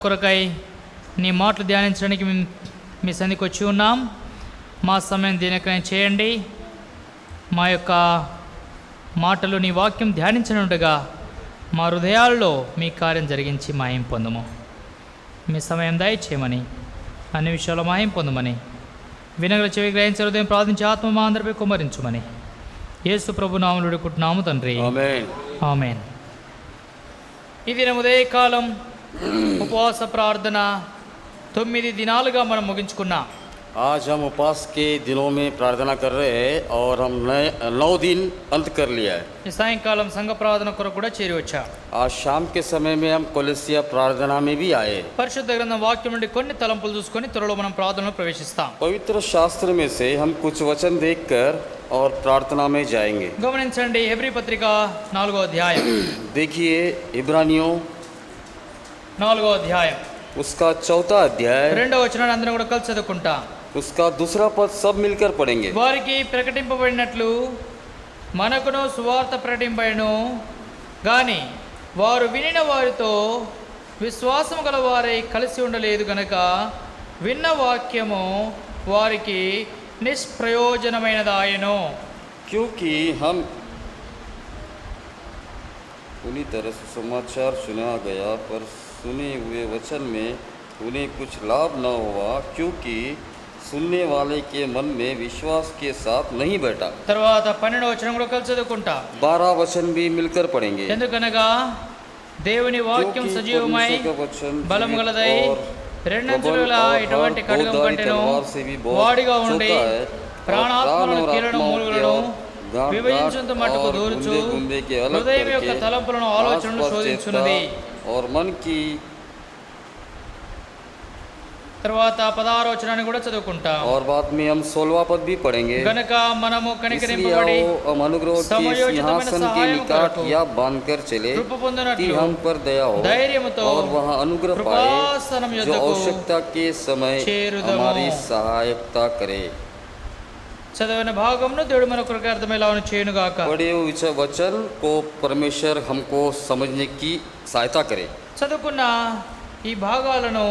కొరకై నీ మాటలు ధ్యానించడానికి మీ సన్నిధికి వచ్చి ఉన్నాం. మా సమయం దీనికై చేయండి. మా యొక్క మాటలు నీ వాక్యం ధ్యానించనుండగా మా హృదయాల్లో మీ కార్యం జరిగించి మాయం పొందము. మీ సమయం దయచేయమని, అన్ని విషయాల్లో మాయం పొందమని, వినగల చెవి గ్రహించే హృదయం ప్రార్థించి ఆత్మ మా అందరిపై కుమ్మరించమని యేసు ప్రభు నామములో వేడుకుంటున్నాము తండ్రి. ఆమేన్. ఆమేన్. ఈ దినం ఉదయకాలం ఉపవాస ప్రార్థన 9 దినాలుగా మనం ముగించుకున్నాం. आज हम उपवास के दिनों में प्रार्थना कर रहे हैं और हम 9 दिन अंत कर लिया है. ఈ సాయంకాలం సంఘ ప్రార్థన కొరకు కూడా చేరి వచ్చా. आज शाम के समय में हम कोलेसिया प्रार्थना में भी आए. పరిశుద్ధ గ్రంథం వాక్యం నుండి కొన్ని తలంపులు చూసుకొని త్వరలో మనం ప్రార్థనలో ప్రవేశిస్తాం. पवित्र शास्त्र में से हम कुछ वचन देखकर और प्रार्थना में जाएंगे. గమనించండి, హెబ్రీ పత్రిక 4వ అధ్యాయం. देखिए इब्रानियों 4వ అధ్యాయం उसका 4था अध्याय, 2వ వచనాన్ని అందరం కూడా కలిసి చదువుకుంటాం. उसका दूसरा पद सब मिलकर पढ़ेंगे. వారికి ప్రకటింపబడినట్లు మనకును సువార్త ప్రకటింపబడెను గాని వారు వినిన వారితో విశ్వాసం గల వారై కలిసి ఉండలేదు గనక విన్న వాక్యము వారికి నిష్ప్రయోజనమైనదాయను. क्योंकि हम उन्हीं तरह से समाचार सुना गया पर सुने हुए वचन में उन्हें कुछ लाभ न हुआ, क्योंकि सुनने वाले के मन में विश्वास के साथ नहीं बैठा. తర్వాత 12వ వచనం కూడా కలిసి చదువుకుంటా. 12 वचन भी मिलकर पढ़ेंगे. ఎందుకనగా దేవుని వాక్యం సజీవమై బలం గలదై రెండంచుల ఇటువంటి ఖడ్గం కంటెను వాడిగా ఉండి ప్రాణాత్మలను కీలను మూలుగులను విభజించుంత మట్టుకు దూరుచు హృదయం యొక్క తలంపులను ఆలోచనలు శోధించున్నది. और मन की తర్వాత 16వ వచనాన్ని కూడా చదువుకుంటాం. और बाद में हम 16वां पद भी पढ़ेंगे. గనుక మనము కనికరింపబడి हम अनुग्रह के सिंहासन के निकट या बांधकर चले कि हम पर दया हो ధైర్యముతో और वहाँ अनुग्रह पाए కృపాసనం जो యొద్దకు आवश्यकता के समय చేరుదము. हमारी सहायता करे. చదివిన భాగంను దేవుడు మన కొరకు అర్థమయ్యేలాగా చేయునుగాక. पढ़े हुए वचन को परमेश्वर हमको समझने की सहायता करे. చదువుకున్న ఈ భాగాలను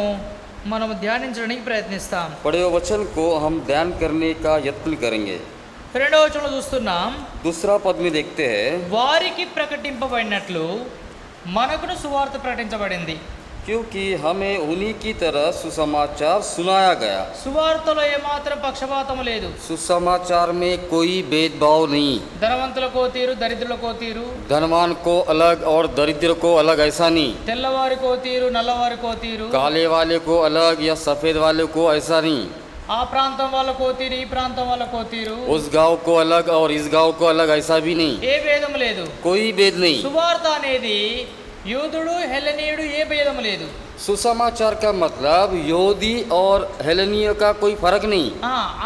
మనం ధ్యానించడానికి ప్రయత్నిస్తాం. पढ़े हुए वचन को हम ध्यान करने का यत्न करेंगे. 2వ వచనంలో చూస్తున్నాం, दूसरा पद में देखते हैं, వారికి ప్రకటింపబడినట్లు మనకును సువార్త ప్రకటించబడింది. क्योंकि हमें उन्हीं की तरह सुसमाचार सुनाया गया. సువార్తలో ఏమాత్రం పక్షపాతము లేదు. सुसमाचार में कोई भेदभाव नहीं. ధనవంతులకో తీరు, దరిద్రులకో తీరు, धनवान को अलग और दरिद्र को अलग, ऐसा नहीं. తెల్లవారికో తీరు, నల్లవారికో తీరు, काले वाले को अलग या सफेद वाले को ऐसा नहीं. ఆ ప్రాంతం వాళ్ళకో తీరు, ఈ ప్రాంతం వాళ్ళకో తీరు, उस गांव को अलग और इस गांव को अलग, ऐसा भी नहीं. ఏ భేదం లేదు. कोई भेद नहीं. సువార్త అనేది యూదుడు హెలెనీయుడు ఏ భేదం లేదు. सुसमाचार का मतलब यहूदी और हेलेनिय का कोई फर्क नहीं.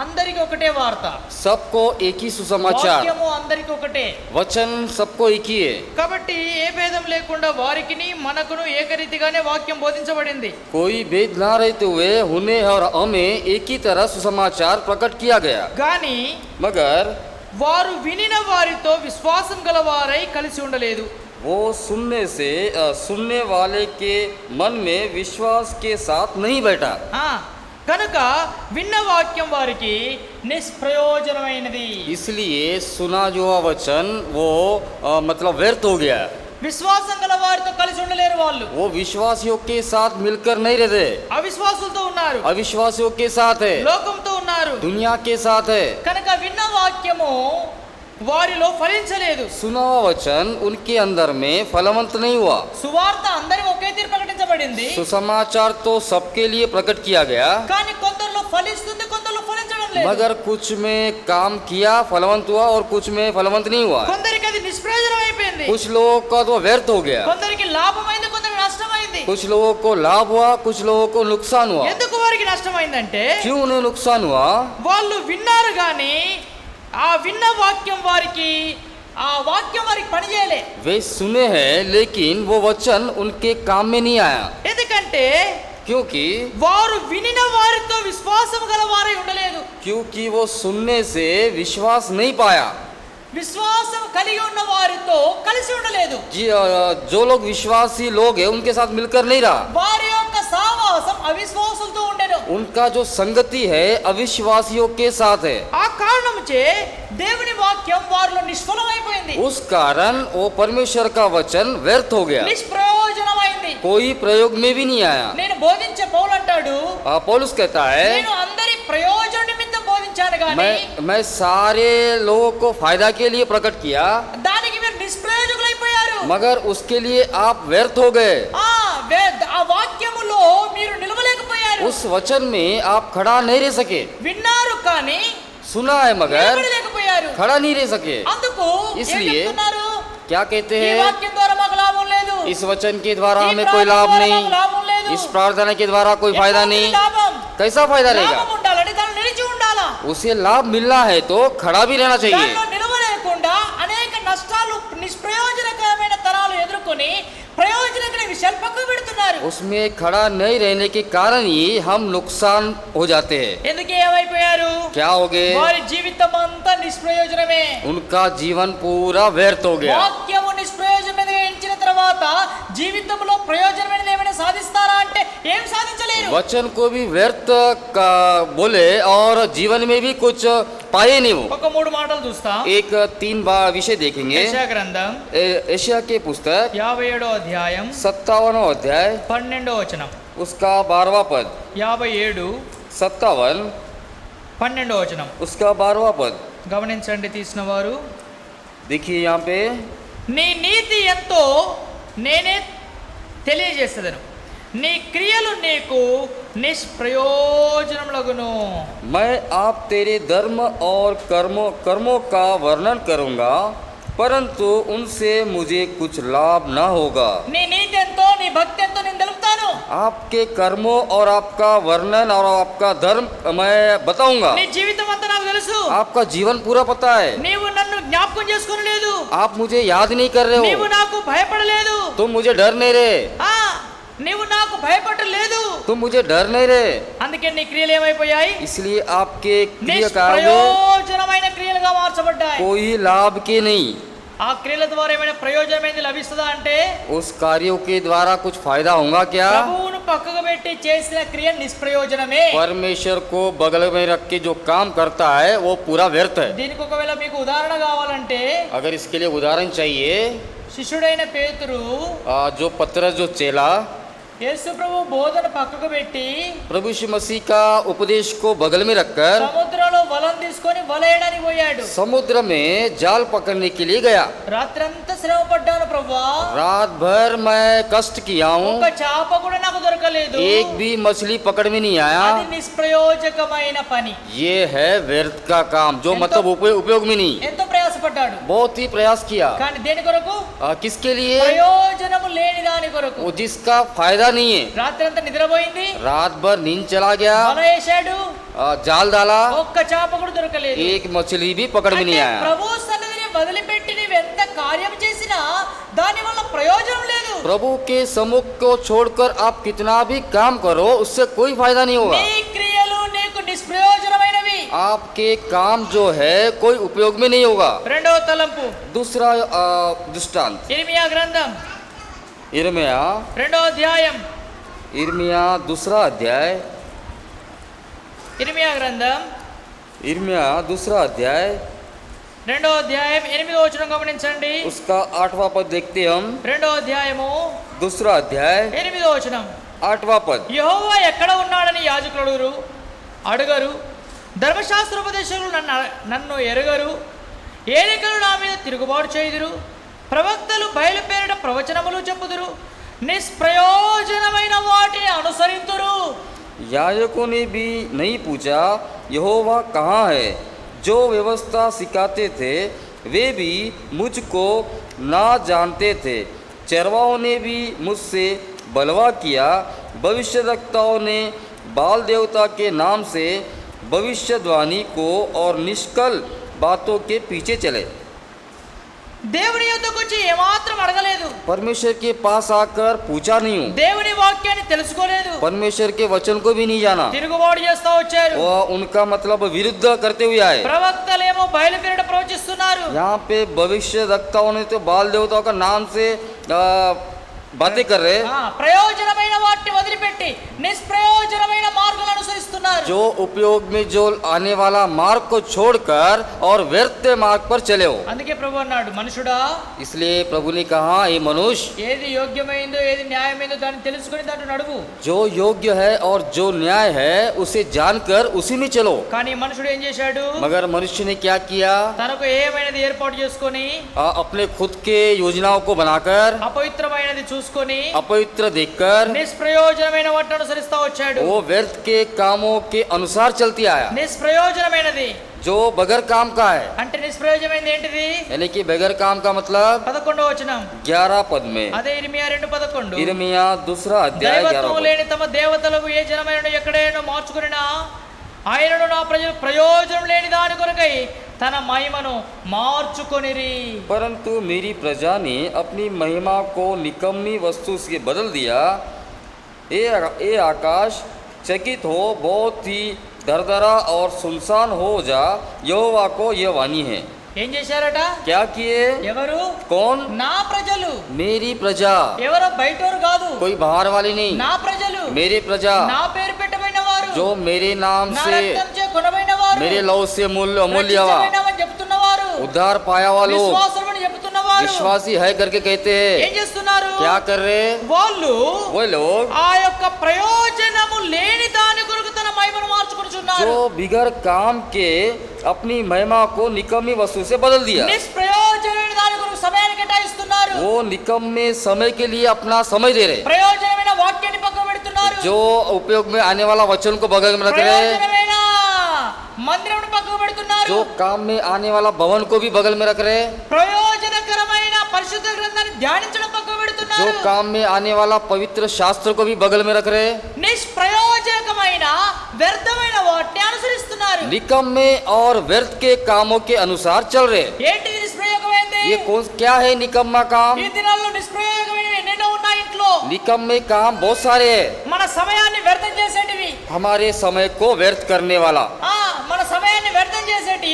అందరికి ఒకటే వార్త. सबको एक ही सुसमाचार. వాక్యము అందరికి ఒకటే. वचन सबको एक ही है. కాబట్టి ఏ భేదం లేకుండా వారికిని మనకును ఏకరీతిగానే వాక్యం బోధించబడింది. कोई भेद ना रहते हुए उन्हें और हमें एक ही तरह सुसमाचार प्रकट किया गया. కానీ मगर వారు వినిన వారితో విశ్వాసం గలవారై కలిసి ఉండలేదు. वो सुनने वाले के मन में विश्वास के साथ नहीं बैठा. కనుక విన్న వాక్యం వారికి నిష్ప్రయోజనమైనది. इसलिए सुना जो वचन वो मतलब व्यर्थ हो गया. విశ్వాసం గల వారితో కలిసి ఉండలేరు. వాళ్ళు वो विश्वासियों के साथ मिलकर नहीं रहते. అవిశ్వాసులతో ఉన్నారు, अविश्वासियों के साथ है, లోకంతో ఉన్నారు, दुनिया के साथ है. కనుక విన్న వాక్యము వారిలో ఫలించలేదు. सुना वचन उनके अंदर में फलवंत नहीं हुआ. సువార్త అందరికి ఒకే తీరు ప్రకటించబడింది. सुसमाचार तो सबके लिए प्रकट किया गया, కానీ కొందరిలో ఫలిస్తుంది, కొందరిలో ఫలించడం లేదు. मगर कुछ में काम किया फलवंत हुआ और कुछ में फलवंत नहीं हुआ. కొందరికి అది నిష్ప్రయోజనం అయిపోయింది, कुछ लोगों का तो व्यर्थ हो गया. కొందరికి లాభమైంది, కొందరికి నష్టమైంది. कुछ लोगों को लाभ हुआ, कुछ लोगों को नुकसान हुआ. ఎందుకు వారికి నష్టమైందంటే क्यों उन्हें नुकसान हुआ? వాళ్ళు విన్నారు కానీ ఆ విన్న వాక్యం వారికి పనిచేయలే. वे सुने हैं लेकिन वो वचन उनके काम में नहीं आया. ఎందుకంటే क्योंकि వారు వినిన వారితో విశ్వాసం గలవారై ఉండలేదు. क्योंकि वो सुनने से विश्वास नहीं पाया. విశ్వాసం కలిగి ఉన్న వారితో కలిసి ఉండలేదు. जो लोग विश्वासी लोग हैं उनके साथ मिलकर नहीं रहा. వారి యొక్క उनका जो संगति है अविश्वासियों के साथ है। ఆ కారణముచే దేవుని వాక్యం వారిలో నిష్ఫలమైపోయింది, उस कारण वो परमेश्वर का वचन व्यर्थ हो गया, నిష్ప్రయోజనమైంది. कोई प्रयोग में भी नहीं आया। నేను బోధించే పౌలు అంటాడు, पौलुस कहता है నేను అందరి ప్రయోజన నిమిత్తం బోధించాను గాని मैं सारे लोगों को फायदा के लिए प्रकट किया, దానికి మీరు నిష్ప్రయోజకులైపోయారు. मगर उसके लिए आप व्यर्थ हो गए। ఆ వాక్యములో మీరు నిలవలేకపోయారు. उस वचन में आप खड़ा नहीं रह सके। విన్నారు కానీ सुना है मगर నిలబడలేకపోయారు. खड़ा नहीं रह सके। అందుకు ఏం इसलिए చెప్తున్నారు? क्या कहते ఈ हैं, వాక్యం ద్వారా మాకు లాభం లేదు, इस वचन के द्वारा ఈ हमें ప్రార్థన कोई लाभ ద్వారా नहीं, మాకు లాభం లేదు. इस प्रार्थना के द्वारा कोई फायदा ఎట్లాంటి नहीं। లాభం? कैसा फायदा లాభం रहेगा? ఉండాలంటే దానిలో నిలిచి ఉండాలా. उसे लाभ मिलना है तो खड़ा भी रहना चाहिए। దానిలో నిలవలేకుండా అనేక నష్టాలు, నిష్ప్రయోజనకరమైన తరాలు ఎదుర్కొని ప్రయోజనకరమైన విషయాలు పక్కకు పెడుతున్నారు. उसमें खड़ा नहीं रहने के कारण ही हम नुकसान हो जाते हैं। ఎందుకు ఏమైపోయారు? क्या हो गए? వారి జీవితం అంతా నిష్ప్రయోజనమే. उनका जीवन पूरा व्यर्थ हो गया। వాక్యము నిష్ప్రయోజనమైనదిగా ఎంచిన తర్వాత జీవితంలో ప్రయోజనమైనది ఏమైనా సాధిస్తారా అంటే ఏం సాధించలేరు. वचन को भी व्यर्थ बोले और जीवन में भी कुछ पाए नहीं वो। ఒక మూడు మాటలు చూస్తాం. एक 3 बार विषय देखेंगे। యెషయా గ్రంథం एशिया के पुस्तक 57వ అధ్యాయం 57वां अध्याय 12వ వచనం. उसका 12वां पद, 57 57 12వ వచనం उसका 12वां पद గమనించండి తీసిన వారు. देखिए यहाँ पे, నీ నీతి ఎంతో నేనే తెలియజేసేదను, నీ క్రియలు నీకు నిష్ప్రయోజనములగును. मैं आप तेरे धर्म और कर्मों का वर्णन करूंगा, परंतु उनसे मुझे कुछ लाभ न होगा। నీ నీతి ఎంతో, నీ భక్తి ఎంతో నేను తెలుపుతాను. आपके कर्मों और आपका वर्णन और आपका धर्म मैं बताऊंगा। నీ జీవితం అంతా నాకు తెలుసు. आपका जीवन पूरा पता है, నీవు నన్ను జ్ఞాపకం చేసుకోలేదు, आप मुझे याद नहीं कर रहे నీవు हो, నాకు భయపడలేదు. तुम मुझे डर नहीं रहे, నీవు నాకు భయపడలేదు. तुम मुझे डर नहीं रहे, అందుకే నీ క్రియలు ఏమైపోయాయి? इसलिए आपके क्रियाकाल में నిష్ప్రయోజనమైన క్రియలుగా మార్చబడ్డాయి. कोई लाभ के नहीं। ఆ క్రియల ద్వారా ఏమైనా ప్రయోజనమైంది లభిస్తుందా అంటే उस कार्यों के द्वारा कुछ फायदा होगा क्या? ప్రభువును పక్కకు పెట్టి చేసిన క్రియ నిష్ప్రయోజనమే. परमेश्वर को बगल में रख के जो काम करता है वो पूरा व्यर्थ है। దీనికి ఒకవేళ మీకు ఉదాహరణ కావాలంటే अगर इसके लिए उदाहरण चाहिए, శిష్యుడైన పేతురు जो पतरस जो चेला యేసు ప్రభు బోధన పక్కకు పెట్టి प्रभु यीशु मसीह का उपदेश को बगल में रखकर సముద్రంలో వలం తీసుకొని వలేయడానికి పోయాడు. समुद्र में जाल पकड़ने के लिए गया। రాత్రంతా శ్రమ పడ్డాను ప్రభువా, रात भर मैं कष्ट किया हूँ, ఒక చేప కూడా నాకు దొరకలేదు. एक भी मछली पकड़ में नहीं आया। అది నిష్ప్రయోజకమైన పని. ये है व्यर्थ का काम, जो मतलब उपयोग में नहीं। ఎంతో ప్రయాసపడ్డాడు बहुत ही प्रयास किया, కానీ దేని కొరకు? किसके लिए? ప్రయోజనము లేని దాని కొరకు. वो जिसका फायदा नहीं है। రాత్రంతా నిద్రపోయింది, रात भर नींद चला गया, వల వేశాడు, जाल डाला, ఒక్క చేప కూడా దొరకలేదు. एक मछली भी पकड़ में नहीं అంటే आया। ప్రభు సన్నిధిని వదిలిపెట్టి నీవు ఎంత కార్యం చేసినా దాని వల్ల ప్రయోజనం లేదు. प्रभु के सम्मुख को छोड़कर आप कितना भी काम करो, उससे कोई फायदा नहीं होगा। నీ క్రియలు నీకు నిష్ప్రయోజనమైనవి. आपके काम जो है कोई उपयोग में नहीं होगा। రెండవ తలంపు दूसरा दृष्टांत, ఇర్మియా గ్రంథం इर्मिया 2వ అధ్యాయం, इर्मिया दूसरा अध्याय, ఇర్మియా గ్రంథం इर्मिया दूसरा अध्याय 2వ అధ్యాయం 8వ వచనం గమనించండి. उसका 8वां पद देखते हैं हम। 2వ అధ్యాయము दूसरा अध्याय 8వ వచనం. 8वां पद, యెహోవా ఎక్కడ ఉన్నాడని యాజకులు అడుగరు, ధర్మశాస్త్రోపదేశకులు నన్ను ఎరుగరు, ఏలికలు నా మీద తిరుగుబాటు చేయుదురు, ప్రవక్తలు బయలుపేరిట ప్రవచనములు చెప్పుదురు, నిష్ప్రయోజనమైన వాటిని అనుసరింతురు. याजकों ने भी नहीं पूछा यहोवा कहाँ है, जो व्यवस्था सिखाते थे वे भी मुझको ना जानते थे। चरवाहों ने भी मुझसे बलवा किया, भविष्यद्वक्ताओं ने बाल देवता के नाम से भविष्यवाणी को और निष्कल बातों के पीछे चले। దేవుని యొద్దకు వచ్చి ఏమాత్రం అడగలేదు, परमेश्वर के पास आकर पूछा नहीं हूँ, దేవుని వాక్యాన్ని తెలుసుకోలేదు, परमेश्वर के वचन को भी नहीं जाना। తిరుగుబాటు చేస్తా వచ్చారు. वो उनका मतलब विरुद्ध करते हुए आए। ప్రవక్తలేమో బయలుపేరిట ప్రవచిస్తున్నారు, यहाँ पे भविष्य वक्ताओं ने तो बाल देवताओं का नाम से बातें कर रहे। ప్రయోజనమైన వాటిని వదిలిపెట్టి నిష్ప్రయోజనమైన మార్గాలను అనుసరిస్తున్నారు. जो उपयोग में जो आने वाला मार्ग को छोड़कर और व्यर्थ मार्ग पर चले हो। అందుకే ప్రభు అన్నాడు, మనుషుడా इसलिए प्रभु ने कहा, ये मनुष्य, ఏది యోగ్యమైందో ఏది న్యాయమైందో దాన్ని తెలుసుకుని దాంట్లో నడువు. जो योग्य है और जो न्याय है उसे जानकर उसी में चलो। కానీ మనుషుడు ఏం చేశాడు? मगर मनुष्य ने क्या किया? తనకు ఏమైనది ఏర్పాటు చేసుకొని अपने खुद के योजनाओं को बनाकर, అపవిత్రమైనది చూసుకొని अपवित्र देखकर నిష్ప్రయోజనమైన వాటిని అనుసరిస్తా వచ్చాడు. वो व्यर्थ के कामों के अनुसार चलती आया। నిష్ప్రయోజనమైనది जो बगैर काम का है, అంటే నిష్ప్రయోజనమైనది ఏంటిది? यानी कि बगैर काम का मतलब 11వ వచనం 11 पद में, అదే ఇర్మియా 2:11. इर्मिया 2 अध्याय 11 దైవత్వము पद। లేని తమ దేవతలకు ఏ జనమైన ఎక్కడైనా మార్చుకునినా ఆయనను నా ప్రజలు ప్రయోజనం లేని దాని కొరకై తన మహిమను మార్చుకొనిరి. परंतु मेरी प्रजा ने अपनी महिमा को निकम्मी वस्तु से बदल दिया। ये आकाश चकित हो, बहुत ही दरदरा और सुनसान हो जा, यहोवा को यह वाणी है। ఏం చేశారట? क्या किए? ఎవరు? कौन? నా ప్రజలు. मेरी प्रजा, ఎవరో బయటోరు కాదు, कोई बाहर वाली नहीं, నా ప్రజలు, मेरी प्रजा, నా పేరు పెట్టబడిన వారు, जो मेरे नाम నా से, రక్తంచే కొనబడిన వారు, मेरे लहू से मूल्य अमूल्य हुआ, రక్షించబడినవని చెప్తున్నవారు, उद्धार पाया हुआ लोग, విశ్వాసులని చెప్తున్నవారు विश्वासी है करके कहते ఏం हैं। చేస్తున్నారు? क्या कर रहे? వాళ్ళు वो लोग ఆ యొక్క ప్రయోజనము లేని దాని కొరకు తన మహిమను మార్చుకొనుచున్నారు. जो बिगर काम के अपनी महिमा को निकम्मी वस्तु से बदल दिया। నిష్ప్రయోజనమైన దాని కొరకు సమయాన్ని కేటాయిస్తున్నారు. वो निकम्मे समय के लिए अपना समय दे रहे, ప్రయోజనమైన వాక్యాన్ని పక్కన పెడుతున్నారు. जो उपयोग में आने वाला वचन को बगल में रख रहे, ప్రయోజనమైన మందిరమును పక్కన పెడుతున్నారు. जो काम में आने वाला भवन को भी बगल में रख रहे, ప్రయోజనకరమైన పరిశుద్ధ గ్రంథాన్ని ధ్యానించడం పక్కన जो పెడుతున్నారు. काम में आने वाला पवित्र शास्त्र को भी बगल में रख रहे, నిష్ప్రయోజకమైన వ్యర్థమైన వాటిని అనుసరిస్తున్నారు. निकम्मे और व्यर्थ के कामों के अनुसार चल रहे। ఏంటిది నిష్ప్రయోగమైంది? ये कौन क्या है निकम्मा काम? ఈ దినాల్లో నిష్ప్రయోగమైన ఎన్నెన్నో ఉన్నాయి ఇంట్లో. निकम्मे काम बहुत सारे हैं। మన సమయాన్ని వ్యర్థం చేసేటివి, हमारे समय को व्यर्थ करने वाला, మన సమయాన్ని వ్యర్థం చేసేటి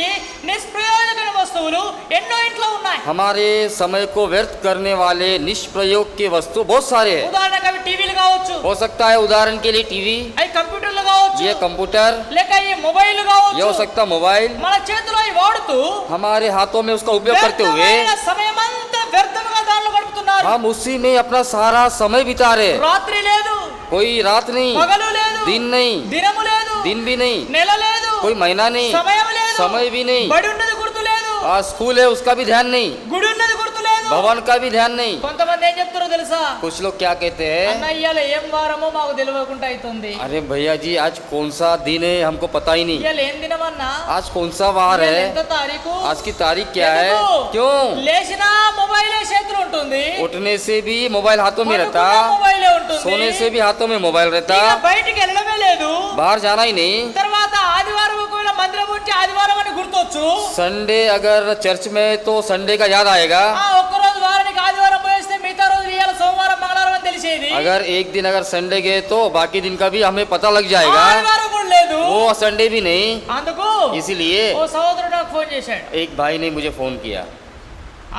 నిష్ప్రయోజకమైన వస్తువులు ఎన్నో ఇంట్లో ఉన్నాయి. हमारे समय को व्यर्थ करने वाले निष्प्रयोग के वस्तु बहुत सारे हैं। ఉదాహరణకు అవి టీవీలు కావచ్చు, हो सकता है उदाहरण के लिए टीवी, అవి కంప్యూటర్లు కావచ్చు, ये कंप्यूटर, లేక ఈ మొబైల్ ये हो కావచ్చు. सकता मोबाइल, మన చేతిలో అవి వాడుతూ हमारे हाथों में उसका उपयोग करते हुए వ్యర్థమైన సమయమంతా వ్యర్థంగా దానిలో గడుపుతున్నారు. हम उसी में अपना सारा समय बिता रहे। రాత్రి లేదు, कोई रात नहीं, పగలు లేదు, दिन नहीं, దినము లేదు, दिन भी नहीं, నెల లేదు, कोई महीना नहीं, సమయం లేదు, समय भी नहीं, బడి ఉన్నది గుర్తు లేదు, स्कूल है उसका भी ध्यान नहीं, గుడి ఉన్నది గుర్తు లేదు. भवन का भी ध्यान नहीं। కొంతమంది ఏం చెప్తారో తెలుసా? कुछ लोग क्या कहते हैं, అన్నయ్యాల ఏం వారమో మాకు తెలియకుండా అవుతుంది. अरे भैया जी आज कौन सा दिन है हमको पता ही नहीं, ఇవాళ ఏం దినమన్నా? आज कौन सा वार ఇవాళ है, ఎంత తారీఖు? आज की तारीख क्या है, ఎందుకు? क्यों? లేచినా మొబైలే చేతిలో ఉంటుంది, उठने से भी मोबाइल हाथों में रहता, పడుకున్నా మొబైలే ఉంటుంది, सोने से भी हाथों में मोबाइल रहता, ఇక బయటికి వెళ్ళడమే లేదు. बाहर जाना ही नहीं। తర్వాత ఆదివారం ఒకవేళ మందిరం ఉంటే ఆదివారం అని గుర్తొచ్చు, संडे अगर चर्च में तो संडे का याद आएगा, ఒక్కరోజు వారానికి ఆదివారం పోయిస్తే మిగతా రోజు ఇవాళ సోమవారం మంగళవారం అని తెలిసేది. अगर एक दिन अगर संडे गए तो बाकी दिन का भी हमें पता लग जाएगा, ఆదివారం కూడా లేదు. वो संडे भी नहीं। అందుకు इसीलिए ఓ సహోదరుడు నాకు ఫోన్ చేశాడు, एक भाई ने मुझे फोन किया,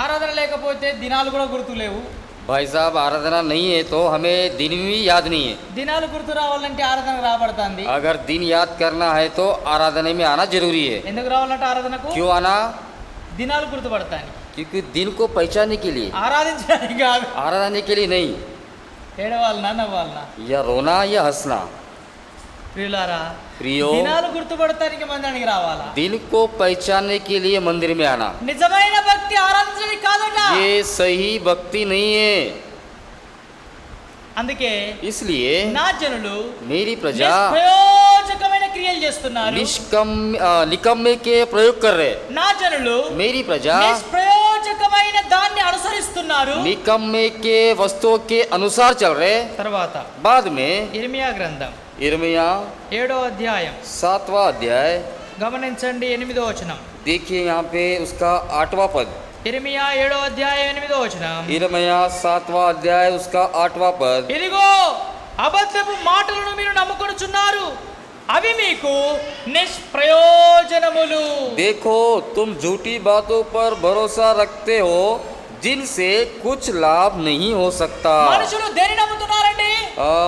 ఆరాధన లేకపోతే దినాలు కూడా గుర్తు లేవు. भाई साहब आराधना नहीं है तो हमें दिन भी याद नहीं है। దినాలు గుర్తు రావాలంటే ఆరాధన రాబడుతుంది. अगर दिन याद करना है तो आराधना में आना जरूरी है। ఎందుకు రావాలంటే ఆరాధనకు क्यों आना? దినాలు గుర్తుపడతాను, क्योंकि दिन को पहचानने के लिए, ఆరాధించడానికి కాదు. आराधना के लिए नहीं, ఏడవాలనా నవ్వాలనా? या रोना या हंसना। ప్రియులారా, प्रियो, దినాలు గుర్తుపడటానికి మందిరానికి రావాలా? दिन को पहचानने के लिए मंदिर में आना, నిజమైన భక్తి ఆరాధించడానికి కాదట. ये सही भक्ति नहीं है। అందుకే इसलिए నా జనులు मेरी प्रजा నిష్ప్రయోజకమైన క్రియలు చేస్తున్నారు. निकम्मे के प्रयोग कर रहे। నా జనులు मेरी प्रजा నిష్ప్రయోజకమైన దాన్ని అనుసరిస్తున్నారు. निकम्मे के वस्तुओं के अनुसार चल रहे। తర్వాత बाद में ఇర్మియా గ్రంథం इर्मिया 7వ అధ్యాయం 7वां अध्याय, గమనించండి 8వ వచనం. देखिए यहाँ पे उसका 8वां पद। ఇర్మియా 7వ అధ్యాయం 8వ వచనం. इर्मिया 7वां अध्याय उसका 8वां पद। ఇదిగో అబద్ధపు మాటలను మీరు నమ్ముకొనుచున్నారు, అవి మీకు నిష్ప్రయోజనములు. देखो तुम झूठी बातों पर भरोसा रखते हो जिनसे कुछ लाभ नहीं हो सकता। మనుషులు దేని నమ్ముతున్నారండి?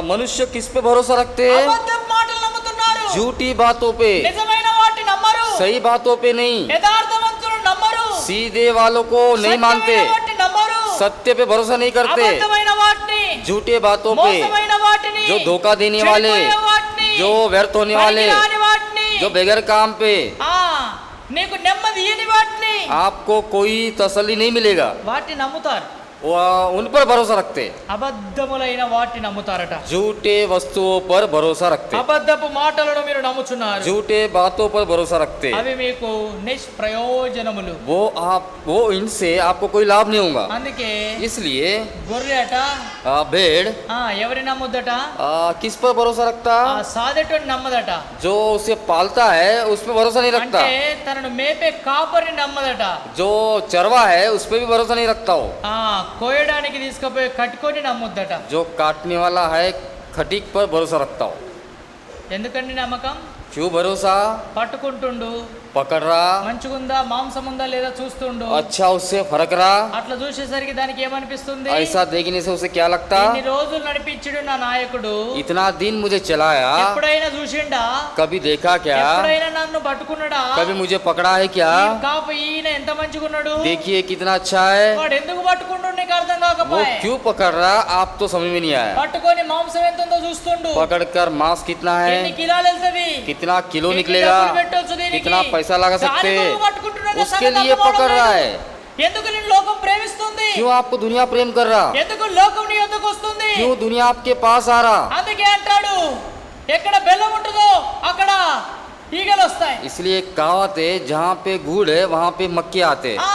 मनुष्य किस पे भरोसा रखते हैं? అబద్ధపు మాటలు నమ్ముతున్నారు. झूठी बातों पे, నిజమైన వాటిని నమ్మరు, सही बातों पे नहीं, యథార్థవంతులు నమ్మరు, सीधे वालों को नहीं मानते, సత్యమైన వాటిని నమ్మరు, सत्य पे भरोसा नहीं करते, అబద్ధమైన వాటిని, झूठे बातों पे, మోసమైన వాటిని, जो धोखा देने वाले, చెడిపోయే వాటిని, जो व्यर्थ होने वाले, పనికిరాని వాటిని, जो बगैर काम पे ఆ నీకు నెమ్మది ఇయ్యని వాటిని आपको कोई तसल्ली नहीं मिलेगा, వాటిని నమ్ముతారు. वो उन पर भरोसा रखते, అబద్ధములైన వాటిని నమ్ముతారట. झूठे वस्तुओं पर भरोसा रखते, అబద్ధపు మాటలను మీరు నమ్ముచున్నారు, झूठे बातों पर भरोसा रखते, అవి మీకు నిష్ప్రయోజనములు. वो इनसे आपको कोई लाभ नहीं होगा. అందుకే इसलिए గొర్రె అట भेड़ ఎవరి నమ్ముద్దట? किस पर भरोसा रखता? సాదెటోని నమ్మదట. जो उसे पालता है उस पर भरोसा नहीं रखता, అంటే తనను మేపే కాపరిని నమ్మదట. जो चरवा है उस पर भी भरोसा नहीं रखता हो, కోయడానికి తీసుకుపోయి కట్టుకొని నమ్ముద్దట. जो काटने वाला है खटीक पर भरोसा रखता हो. ఎందుకండి నమ్మకం? क्यों भरोसा? పట్టుకుంటుండు, पकड़ रहा, మంచిగుందా మాంసం ఉందా లేదా చూస్తుండు. अच्छा उससे फर्क रहा, అట్లా చూసేసరికి దానికి ఏమనిపిస్తుంది? ऐसा देखने से उसे क्या लगता? ఇన్ని రోజులు నడిపించుడు నా నాయకుడు, इतना दिन मुझे चलाया, ఎప్పుడైనా చూసిండా? कभी देखा क्या? ఎప్పుడైనా నన్ను పట్టుకున్నాడా? कभी मुझे पकड़ा है क्या? ఈ కాపు ఈయన ఎంత మంచిగున్నాడు, देखिए कितना अच्छा है. వాడు ఎందుకు పట్టుకుంటుండు నీకు అర్థం वो కాకపోయే. क्यों पकड़ रहा आप तो समझ में नहीं आया. పట్టుకొని మాంసం ఎంత ఉందో చూస్తుండు, पकड़कर मांस कितना ఎన్ని है, కిలోలు వెళ్తది, कितना किलो ఎన్ని निकलेगा, డబ్బులు పెట్టొచ్చు దీనికి, कितना पैसा लगा सकते దాని हैं, కొరకు పట్టుకుంటున్నాడు, उसके సంగతి लिए అర్థం पकड़ అవడం रहा లేదు. है. ఎందుకు నేను లోకం ప్రేమిస్తుంది, क्यों आपको दुनिया प्रेम कर रहा, ఎందుకు లోకం నీ యొద్దకు వస్తుంది? क्यों दुनिया आपके पास आ रहा. అందుకే అంటాడు ఎక్కడ బెల్లం ఉంటుందో అక్కడ ఈగలు వస్తాయి. इसलिए कहावत है जहाँ पे गुड़ है वहाँ पे मक्खियाँ आते हैं. ఆ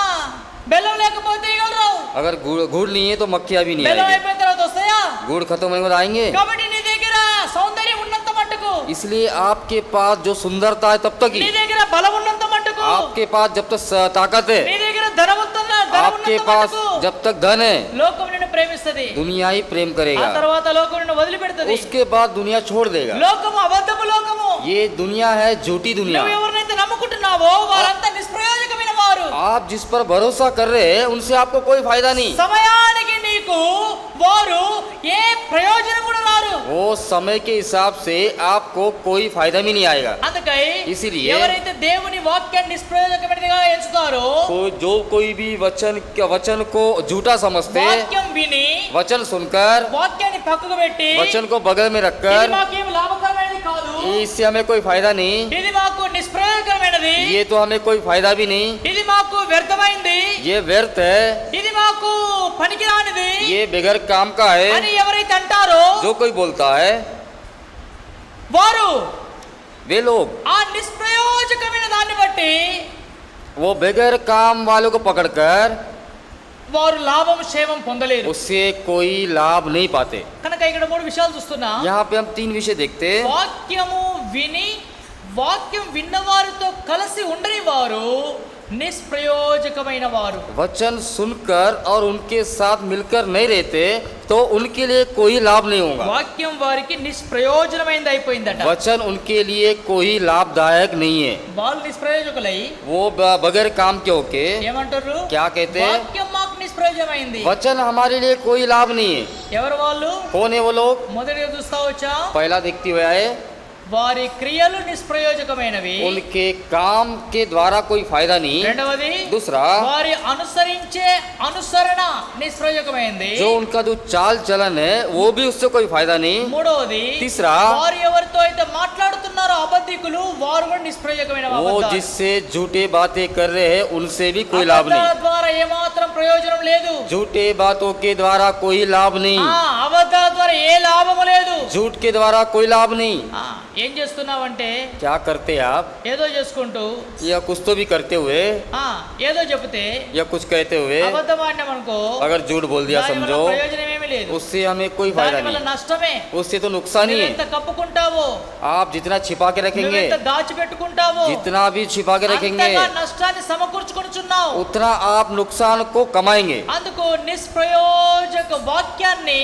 బెల్లం లేకపోతే ఈగలు రావు, अगर गुड़ नहीं है तो मक्खियाँ भी नहीं బెల్లం आएगी. అయిపోయిన తర్వాత వస్తాయా? गुड़ खत्म होने के बाद आएंगे. కాబట్టి నీ దగ్గర సౌందర్యం ఉన్నంత మట్టుకు, इसलिए आपके पास जो सुंदरता है तब तक నీ ही, దగ్గర బలం ఉన్నంత మట్టుకు, आपके पास जब तक ताकत నీ है, దగ్గర ధనం ఉన్నంత आपके पास మట్టుకు जब तक धन है, లోకం నిన్ను ప్రేమిస్తది. दुनिया ही प्रेम ఆ करेगा. తర్వాత లోకం నిన్ను వదిలిపెడుతుంది. उसके बाद दुनिया छोड़ देगा. లోకము అబద్ధపు లోకము. ये दुनिया है झूठी दुनिया. నువ్వు ఎవరినైతే నమ్ముకుంటున్నావో వారంతా నిష్ప్రయోజకమైన వారు. आप जिस पर भरोसा कर रहे हैं उनसे आपको कोई फायदा नहीं. సమయానికి నీకు వారు ఏ ప్రయోజనం కూడా రారు. वो समय के हिसाब से आपको कोई फायदा भी नहीं आएगा. అందుకై इसीलिए ఎవరైతే దేవుని వాక్యాన్ని నిష్ప్రయోజకమైనదిగా ఎంచుతారో, जो कोई भी वचन को झूठा समझते, వాక్యం విని वचन सुनकर వాక్యాన్ని పక్కకు పెట్టి वचन को बगल में ఇది रखकर మాకేం లాభకరమైనది కాదు, इससे हमें कोई फायदा नहीं, ఇది మాకు నిష్ప్రయోజకమైనది, ये तो हमें कोई फायदा भी नहीं, ఇది మాకు వ్యర్థమైంది, ये व्यर्थ है, ఇది మాకు పనికిరానిది ये बगैर काम का है, అని ఎవరైతే అంటారో जो कोई बोलता है వారు वे लोग ఆ నిష్ప్రయోజకమైన దాన్ని బట్టి वो बगैर काम वालों को पकड़कर వారు లాభం క్షేమం పొందలేరు. उससे कोई लाभ नहीं पाते. కనుక ఇక్కడ మూడు విషయాలు చూస్తున్నా. यहाँ पे हम 3 विषय देखते हैं. వాక్యము విని వాక్యం విన్నవారితో కలిసి ఉండని వారు నిష్ప్రయోజకమైన వారు. वचन सुनकर और उनके साथ मिलकर नहीं रहते तो उनके लिए कोई लाभ नहीं होगा. వాక్యం వారికి నిష్ప్రయోజనమైనది అయిపోయిందట. वचन उनके लिए कोई लाभदायक नहीं है. వాళ్ళు నిష్ప్రయోజకులై वो बगैर काम के होके ఏమంటారు? क्या कहते हैं? వాక్యం మాకు నిష్ప్రయోజనమైంది. वचन हमारे लिए कोई लाभ नहीं है. ఎవరు వాళ్ళు? कौन है वो लोग? మొదటిగా చూస్తా వచ్చా, पहला देखते हुए आए వారి క్రియలు నిష్ప్రయోజకమైనవి. उनके काम के द्वारा कोई फायदा नहीं. రెండవది दूसरा వారి అనుసరించే అనుసరణ నిష్ప్రయోజకమైంది. जो उनका जो चाल चलन है वो भी उससे कोई फायदा नहीं. మూడవది तीसरा వారు ఎవరితో అయితే మాట్లాడుతున్నారో అబద్ధికులు వారు కూడా నిష్ప్రయోజకమైన वो जिससे झूठे बातें कर रहे हैं उनसे भी कोई लाभ అబద్ధాల नहीं. ద్వారా ఏమాత్రం ప్రయోజనం లేదు. झूठे बातों के द्वारा कोई लाभ नहीं. అబద్ధాల ద్వారా ఏ లాభము లేదు. झूठ के द्वारा कोई लाभ नहीं. ఏం చేస్తున్నావంటే क्या करते हैं आप? ఏదో చేసుకుంటూ या कुछ तो भी करते हुए ఏదో చెప్తే या कुछ कहते हुए అబద్ధం ఆడినామనుకో, अगर झूठ बोल दिया దానివల్ల समझो ప్రయోజనం ఏమీ లేదు. उससे हमें कोई फायदा దానివల్ల नहीं. నష్టమే. उससे तो नुकसान ही నువ్వెంత है. కప్పుకుంటావో, आप जितना छिपा के रखेंगे, నువ్వెంత దాచిపెట్టుకుంటావో, जितना भी छिपा के रखेंगे అంతగా నష్టాన్ని సమకూర్చుకొనుచున్నావు. उतना आप नुकसान को कमाएंगे. అందుకు నిష్ప్రయోజక వాక్యాన్ని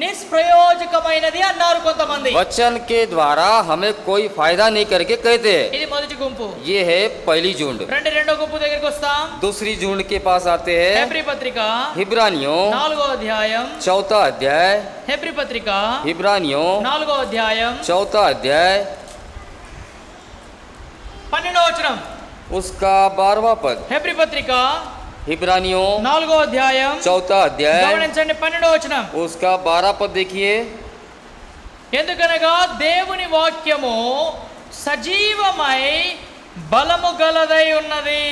నిష్ప్రయోజకమైనది అన్నారు కొంతమంది. वचन के द्वारा हमें कोई फायदा नहीं करके कहते हैं. ఇది మొదటి గుంపు. ये है पहली झुंड. రెండో గుంపు దగ్గరికి వస్తాం. दूसरी झुंड के पास आते हैं. హెబ్రీ పత్రిక हिब्रानियों 4వ అధ్యాయం, 4 अध्याय. హెబ్రీ పత్రిక हिब्रानियों 4వ అధ్యాయం 4 अध्याय 12వ వచనం उसका 12वां पद, హెబ్రీ పత్రిక इब्रानियों 4వ అధ్యాయం 4 अध्याय గమనించండి 12వ వచనం. उसका 12 पद देखिए। ఎందుకనగా దేవుని వాక్యము సజీవమై బలము గలదై ఉన్నది.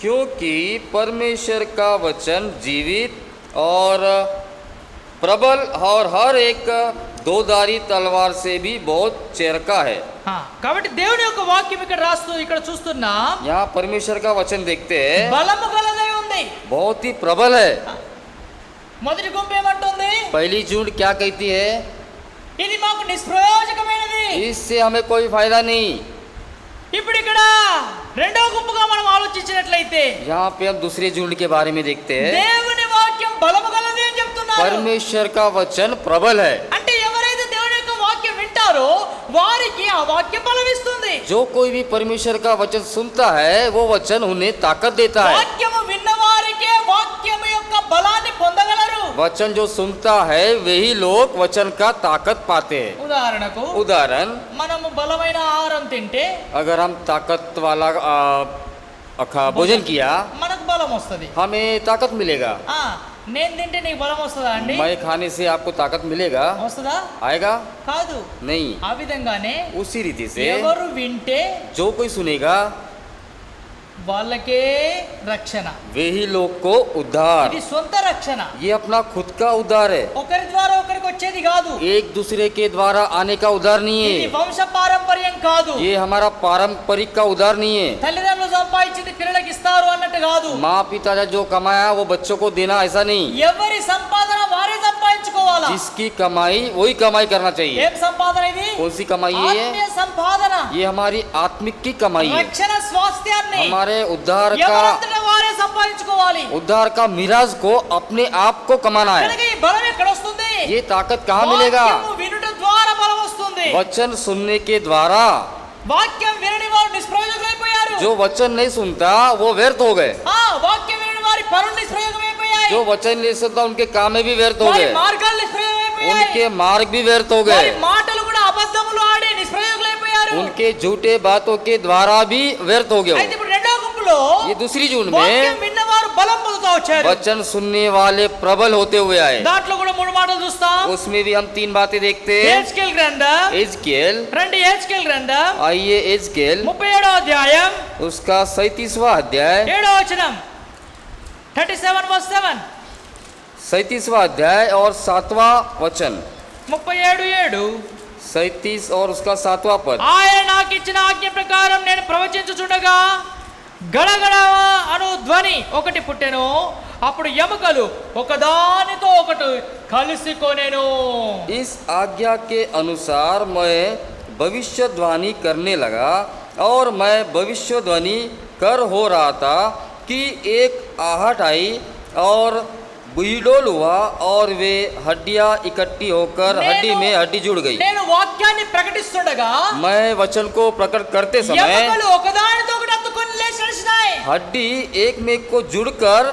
क्योंकि परमेश्वर का वचन जीवित और प्रबल और हर एक दोधारी तलवार से भी बहुत चेरका है। కాబట్టి దేవుని యొక్క వాక్యం ఇక్కడ చూస్తున్నాం. यहाँ परमेश्वर का वचन देखते हैं, బలము గలదై ఉంది. बहुत ही प्रबल है। మొదటి గుంపు ఏమంటుంది? पहली झूठ क्या कहती है? ఇది మాకు నిష్ప్రయోజకమైనది, इससे हमें कोई फायदा नहीं। ఇప్పుడు ఇక్కడ రెండో గుంపుగా మనం ఆలోచించినట్లయితే यहाँ पे हम दूसरे झूठ के बारे में देखते हैं, దేవుని వాక్యం బలము గలది అని చెప్తున్నారు. परमेश्वर का वचन प्रबल है। అంటే ఎవరైతే దేవుని యొక్క వాక్యం వింటారో వారికి ఆ వాక్యం బలమిస్తుంది. जो कोई भी परमेश्वर का वचन सुनता है वो वचन उन्हें ताकत देता है। వాక్యము విన్నవారికే వాక్యము యొక్క బలాన్ని పొందగలరు. वचन जो सुनता है वही लोग वचन का ताकत पाते हैं। ఉదాహరణకు उदाहरण, మనము బలమైన ఆహారం తింటే अगर हम ताकत वाला भोजन किया మనకు బలం వస్తుంది. हमें ताकत मिलेगा। నేను తింటే నీకు బలం వస్తుందా అండి? मैं खाने से आपको ताकत मिलेगा? వస్తుందా? आएगा కాదు. नहीं। ఆ విధంగానే उसी रीति से ఎవరు వింటే जो कोई सुनेगा వాళ్ళకే రక్షణ. वही लोग को उद्धार। ఇది సొంత రక్షణ. ये अपना खुद का उद्धार है, ఒకరి ద్వారా ఒకరికి వచ్చేది కాదు. एक दूसरे के द्वारा आने का उद्धार नहीं ఇది है। వంశ పారంపర్యం కాదు. ये हमारा पारंपरिक का उद्धार नहीं है। తల్లిదండ్రులు సంపాదించింది పిల్లలకి ఇస్తారు అన్నట్టు కాదు. माँ पिता ने जो कमाया वो बच्चों को देना, ऐसा नहीं। ఎవరి సంపాదన వారే సంపాదించుకోవాలా. जिसकी कमाई वही कमाई करना चाहिए। ఏం సంపాదన ఇది? कौन सी कमाई है? ఆత్మీయ సంపాదన. ये हमारी आत्मिक की कमाई है। రక్షణ స్వాస్థ్యాన్ని हमारे उद्धार ఎవరంతట వారే సంపాదించుకోవాలి. का मिराज को अपने आप को कमाना है। కనుక ఈ బలం ఎక్కడ వస్తుంది? ये ताकत कहाँ मिलेगा? వాక్యము వినుట ద్వారా బలం వస్తుంది. वचन सुनने के द्वारा। వాక్యం వినని వారు నిష్ప్రయోజకులైపోయారు. जो वचन नहीं सुनता वो व्यर्थ हो गए। వాక్యం వినని వారి పనులు నిష్ప్రయోజకమైపోయాయి. जो वचन नहीं सुनता उनके काम में भी व्यर्थ हो వారి गए, మార్గాలు నిష్ప్రయోజకమైపోయాయి. उनके मार्ग भी व्यर्थ हो వారి गए, మాటలు కూడా అబద్ధములు ఆడి నిష్ప్రయోజకులైపోయారు. उनके झूठे बातों के द्वारा भी व्यर्थ हो गए। అయితే ఇప్పుడు రెండో గుంపులో ये दूसरी जून వాక్యం में విన్నవారు బలం పొందుతా వచ్చారు. वचन सुनने वाले प्रबल होते हुए आए। దాంట్లో కూడా మూడు మాటలు చూస్తాం. उसमें भी हम 3 बातें देखते हैं। హెజ్కేల్ గ్రంథం, एजकेल, రండి హెజ్కేల్ గ్రంథం आइए एजकेल 37వ అధ్యాయం उसका 37वां अध्याय, 7వ వచనం 37:7 37वां अध्याय और 7वां वचन, 37:7 37 और उसका 7वां पद। ఆయన నాకు ఇచ్చిన ఆజ్ఞ ప్రకారం నేను ప్రవచించుచుండగా గడగడ అను ధ్వని ఒకటి పుట్టెను. అప్పుడు ఎముకలు ఒకదానితో ఒకటి కలిసికొనెను. इस आज्ञा के अनुसार मैं भविष्यवाणी करने लगा और मैं भविष्यवाणी कर हो रहा था कि एक आहट आई और बुलडोल हुआ और वे हड्डियां इकट्ठी होकर हड्डी में हड्डी जुड़ गई। నేను వాక్యాన్ని ప్రకటిస్తుండగా मैं वचन को प्रकट करते समय ఎముకలు ఒకదానితో ఒకటి అతుకొని లేచి నడిచినాయి. हड्डी एक में को जुड़कर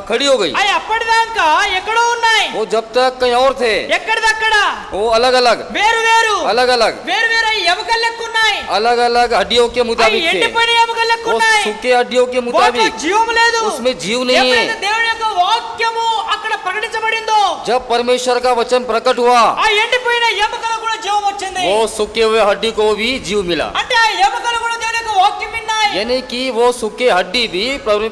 खड़ी हो गई। అవి అప్పటిదాకా ఎక్కడో ఉన్నాయి. वो जब तक कहीं और थे, ఎక్కడిదక్కడ वो अलग अलग వేరు వేరు अलग अलग వేరు వేరు ఎముకలు లెక్కున్నాయి. अलग अलग हड्डियों के అవి मुताबिक थे। ఎండిపోయిన ఎముకలు वो లెక్కున్నాయి. सूखे हड्डियों के వాటిలో मुताबिक, జీవం లేదు. उसमें जीव नहीं है। ఎప్పుడైతే దేవుని యొక్క వాక్యము అక్కడ ప్రకటించబడిందో जब परमेश्वर का वचन प्रकट हुआ, ఆ ఎండిపోయిన ఎముకలకు కూడా జీవం వచ్చింది. वो सूखे हुए हड्डी को भी जीव मिला। అంటే ఆ ఎముకలు కూడా దేవుని యొక్క వాక్యం విన్నాయి. यानी कि वो सूखे हड्डी भी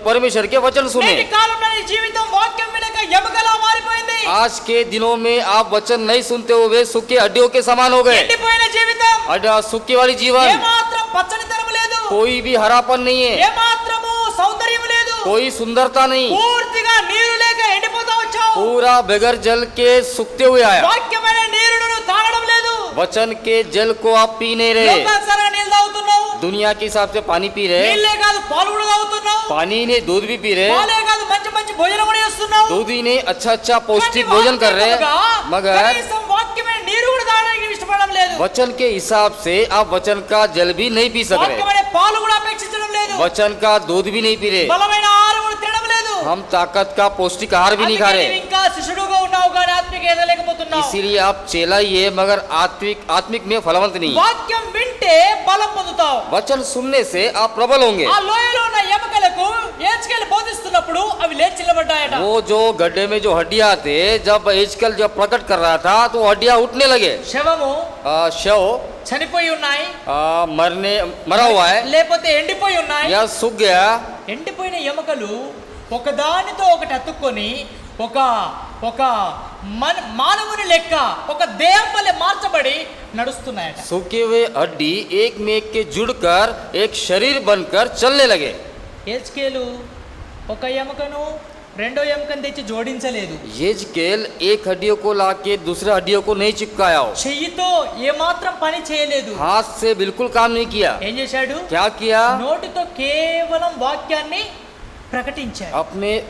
परमेश्वर के वचन सुने। నేటి కాలంలో నీ జీవితం వాక్యం వినక ఎముకలా మారిపోయింది. आज के दिनों में आप वचन नहीं सुनते हुए सूखे हड्डियों के समान हो गए। ఎండిపోయిన జీవితం, सूखे वाली जीवन, ఏమాత్రం పచ్చనితనం లేదు, कोई भी हरापन नहीं है, ఏమాత్రము సౌందర్యం లేదు, कोई सुंदरता नहीं, పూర్తిగా నీరు లేక ఎండిపోతా వచ్చావు. पूरा बगैर जल के सूखते हुए आया। వాక్యమైన నీరును నువ్వు తాగడం లేదు. वचन के जल को आप पी नहीं रहे, లోకానుసారంగా నీళ్ళు తాగుతున్నావు. दुनिया के हिसाब से पानी पी रहे, నీళ్ళే కాదు పాలు కూడా తాగుతున్నావు. पानी ने दूध भी पी रहे, పాలే కాదు మంచి మంచి భోజనం కూడా చేస్తున్నావు. दूध ही ने अच्छा अच्छा पौष्टिक కానీ भोजन कर रहे, వాక్యముగా मगर కనీసం వాక్యమైన నీరు కూడా తాగడానికి ఇష్టపడడం లేదు. वचन के हिसाब से आप वचन का जल भी नहीं पी सक रहे, వాక్యమైన పాలు కూడా అపేక్షించడం లేదు. वचन का दूध भी नहीं पी रहे, బలమైన ఆహారం కూడా తినడం లేదు. हम ताकत का पौष्टिक आहार भी नहीं खा అందుకే रहे। నీవు ఇంకా శిశుడుగా ఉన్నావు కానీ ఆత్మిక ఎదగలేకపోతున్నావు. इसीलिए आप चेला ही है मगर आत्मिक में फलवंत नहीं. వాక్యం వింటే బలం పొందుతావు. वचन सुनने से आप प्रबल होंगे. ఆ లోయలో ఉన్న ఎముకలకు ఏజ్కేలు బోధిస్తున్నప్పుడు అవి లేచి నిలబడ్డాయట. वो जो गड्ढे में जो हड्डियां थे जब एजकल जब प्रकट कर रहा था तो हड्डियां उठने लगे. శవము शव చనిపోయి ఉన్నాయి, मरा हुआ है లేకపోతే ఎండిపోయి ఉన్నాయి. या सूख गया. ఎండిపోయిన ఎముకలు ఒకదానితో ఒకటి అతుక్కొని ఒక ఒక మానవుని లెక్క ఒక దేహం వలె మార్చబడి నడుస్తున్నాయట. सूखे हुए हड्डी एक में एक के जुड़कर एक शरीर बनकर चलने लगे. ఏజ్కేలు ఒక ఎముకను రెండో ఎముకను తెచ్చి జోడించలేదు. एजकेल एक हड्डियों को लाके दूसरे हड्डियों को नहीं चिपकाया. చెయ్యితో ఏమాత్రం పని చేయలేదు. हाथ से बिल्कुल काम नहीं किया. ఏం చేశాడు? क्या किया? నోటితో కేవలం వాక్యాన్ని ప్రకటించాడు.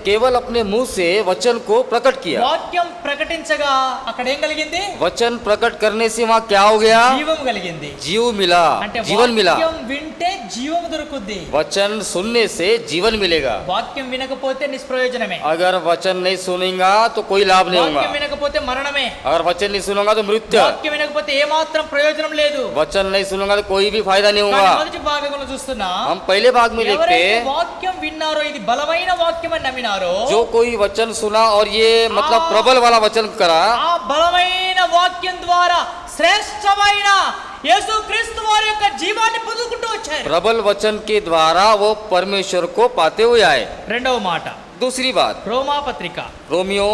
केवल अपने मुंह से वचन को प्रकट किया. వాక్యం ప్రకటించగా అక్కడ ఏం కలిగింది? वचन प्रकट करने से वहाँ क्या हो गया? జీవం కలిగింది. जीव मिला, అంటే जीवन मिला. వాక్యం వింటే జీవం దొరుకుద్ది. वचन सुनने से जीवन मिलेगा. వాక్యం వినకపోతే నిష్ప్రయోజనమే. अगर वचन नहीं सुनेगा तो कोई लाभ नहीं होगा. వాక్యం వినకపోతే మరణమే. अगर वचन नहीं सुनेगा तो मृत्यु. వాక్యం వినకపోతే ఏమాత్రం ప్రయోజనం లేదు. वचन नहीं सुनेगा तो कोई भी फायदा नहीं కానీ होगा. మొదటి భాగంలో చూస్తున్నా हम पहले भाग में देखते ఎవరైతే వాక్యం విన్నారో ఇది బలమైన వాక్యం అని నమ్మినారో जो कोई वचन सुना और ये मतलब प्रबल वाला वचन करा, ఆ బలమైన వాక్యం ద్వారా శ్రేష్టమైన యేసుక్రీస్తు వారి యొక్క జీవాన్ని పొందుకుంటూ వచ్చారు. प्रबल वचन के द्वारा वो परमेश्वर को पाते हुए आए. రెండవ మాట दूसरी बात, రోమా పత్రిక रोमियो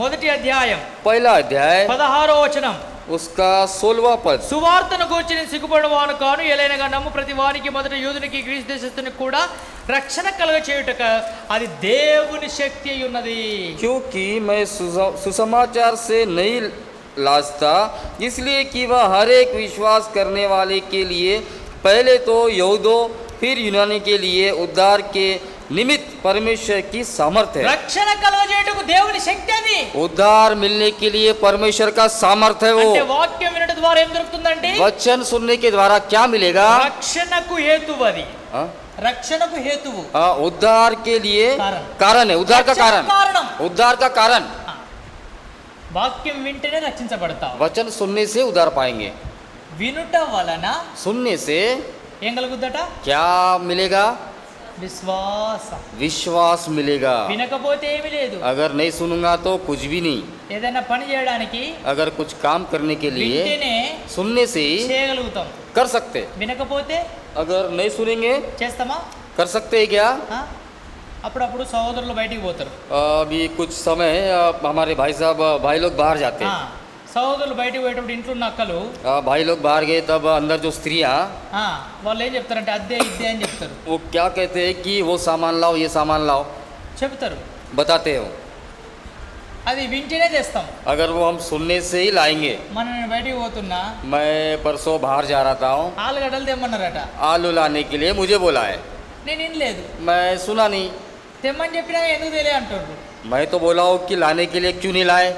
మొదటి అధ్యాయం पहला अध्याय 16వ వచనం. उसका 16वां पद. సువార్తను గూర్చి సిగ్గుపడిన వాను కాను, ఎలైనగా నమ్ము ప్రతి వానికి మొదట యూదునికి గ్రీసు దేశస్థునికి కూడా రక్షణ కలుగ చేయుటక అది దేవుని శక్తి అయి ఉన్నది. क्योंकि मैं सुसमाचार से नहीं लाजता, इसलिए कि वह हर एक विश्वास करने वाले के लिए पहले तो यहूदों फिर यूनानी के लिए उद्धार के निमित्त परमेश्वर की सामर्थ्य है. రక్షణ కలుగ చేయుటకు దేవుని శక్తి అది. उद्धार मिलने के लिए परमेश्वर का सामर्थ्य है. అంటే वो వాక్యం వినడం ద్వారా ఏం దొరుకుతుందండి? वचन सुनने के द्वारा क्या मिलेगा? రక్షణకు హేతువు అది. हाँ? రక్షణకు హేతువు उद्धार के लिए कारण है. उद्धार का कारण, కారణం. उद्धार का कारण. వాక్యం వింటేనే రక్షించబడతావు. वचन सुनने से उद्धार पाएंगे. వినుట వలన सुनने से ఏం కలుగుద్దట? क्या मिलेगा? విశ్వాసం. विश्वास मिलेगा. వినకపోతే ఏమీ లేదు. अगर नहीं सुनूंगा तो कुछ भी नहीं. ఏదైనా పని చేయడానికి अगर कुछ काम करने के लिए వింటేనే सुनने से ही చేయగలుగుతాం. कर सकते. వినకపోతే अगर नहीं सुनेंगे చేస్తామా? कर सकते हैं क्या? ఆ? అప్పుడప్పుడు సహోదరులు బయటికి పోతారు. अभी कुछ समय हमारे भाई लोग बाहर जाते ఆ, हैं. సహోదరులు బయటికి పోయేటప్పుడు ఇంట్లో ఉన్న అక్కలు भाई लोग बाहर गए तब अंदर जो स्त्रियाँ ఆ, వాళ్ళు ఏం చెప్తారంటే అద్దే ఇద్దే అని చెప్తారు. वो क्या कहते हैं कि वो सामान लाओ, ये सामान लाओ, చెప్తారు. बताते हो. అది వింటేనే తెస్తాం. अगर वो हम सुनने से ही लाएंगे. మనం బయటికి పోతున్నా मैं परसों बाहर जा रहा था, ఆలుగడ్డలు తెమ్మన్నారట. आलू लाने के लिए मुझे बोला है. నేను వినలేదు. मैं सुना नहीं. తెమ్మని చెప్పినా ఎందుకు తెలియ అంటారు. मैं तो बोला हूँ कि लाने के लिए क्यों नहीं लाए.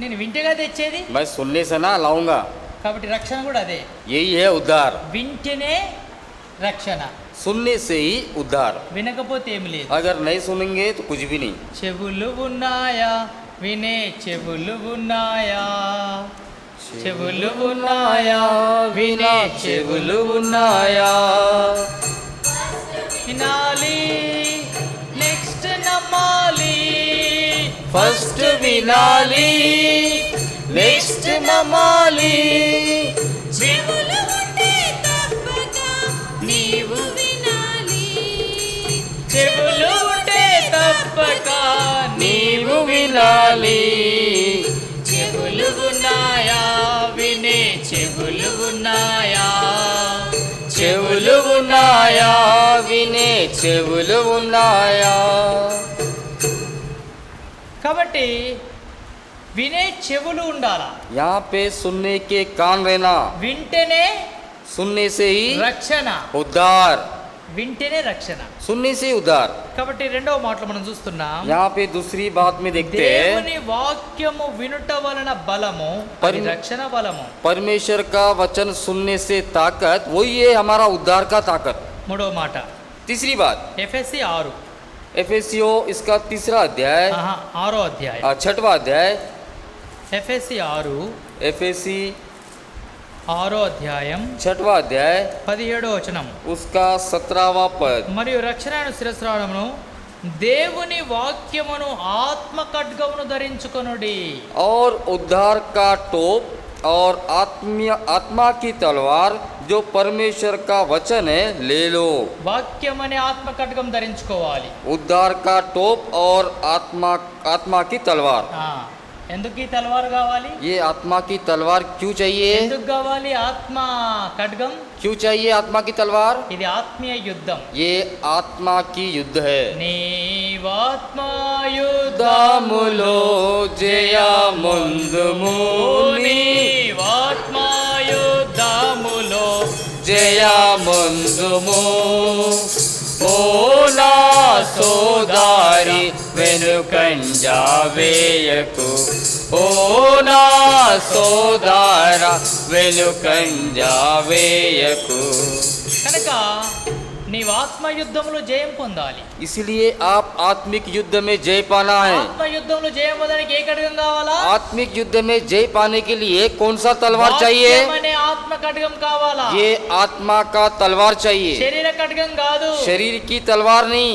నేను వింటేగా తెచ్చేది. मैं सुनने से ना लाऊंगा. కాబట్టి రక్షణ కూడా అదే. यही है उद्धार. వింటేనే రక్షణ. सुनने से ही उद्धार. వినకపోతే ఏమి లేదు. अगर नहीं सुनेंगे तो कुछ भी नहीं. చెవులు ఉన్నాయా వినే చెవులు ఉన్నాయా, చెవులు ఉన్నాయా వినే చెవులు ఉన్నాయా, వినాలి నెక్స్ట్ నమ్మాలి, फर्स्ट विनाली नेक्स्ट नमाली. చెవులు ఉంటే తప్పక నీవు వినాలి. చెవులు ఉంటే తప్పక నీవు వినాలి. చెవులు ఉన్నాయా వినే చెవులు ఉన్నాయా, చెవులు ఉన్నాయా వినే చెవులు ఉన్నాయా. కాబట్టి వినే చెవులు ఉండాలా. यहाँ पे सुनने के कान रहना. వింటేనే सुनने से ही రక్షణ. उद्धार. వింటేనే రక్షణ. सुनने से ही उद्धार. కాబట్టి రెండవ మాటలో మనం చూస్తున్నాం यहाँ पे दूसरी बात में देखते हैं దేవుని వాక్యము వినుట వలన బలము, అది రక్షణ బలము. परमेश्वर का वचन सुनने से ताकत, वही है हमारा उद्धार का ताकत. మూడవ మాట तीसरी बात, ఎఫెసీ 6 एफेसियो इसका तीसरा अध्याय, 6వ అధ్యాయం 6वां अध्याय ఎఫెసి 6 एफेसी 6వ అధ్యాయం 6वां अध्याय 17వ వచనం. उसका 17वां पद। మరియు రక్షణను శిరస్త్రాణమును దేవుని వాక్యమును ఆత్మ ఖడ్గమును ధరించుకొనుడి. और उद्धार का टोप और आत्मा की तलवार जो परमेश्वर का वचन है ले लो। వాక్యం అనే ఆత్మ ఖడ్గం ధరించుకోవాలి. उद्धार का टोप और आत्मा की तलवार। ఎందుకు ఈ తలవారు కావాలి? ये आत्मा की तलवार क्यों चाहिए? ఎందుకు కావాలి ఆత్మ ఖడ్గం? क्यों चाहिए आत्मा की तलवार? ఇది ఆత్మీయ యుద్ధం. ये आत्मा की युद्ध है। నీవాత్మయుద్ధములో జయముందుము నీవాత్మయుద్ధములో జయముందుము ఓ నా సోదరి వెనుకంజ వేయకు ఓ నా సోదర వెనుకంజ వేయకు। కనుక నీవు ఆత్మయుద్ధములో జయం పొందాలి. इसलिए आप आत्मिक युद्ध में जय पाना है। ఆత్మయుద్ధంలో జయం పొందడానికి ఏ ఖడ్గం కావాలా? आत्मिक युद्ध में जय पाने के लिए कौन सा तलवार चाहिए? వాక్యం అనే ఆత్మ ఖడ్గం కావాలా? ये आत्मा का तलवार चाहिए, శరీర ఖడ్గం కాదు. शरीर की तलवार नहीं।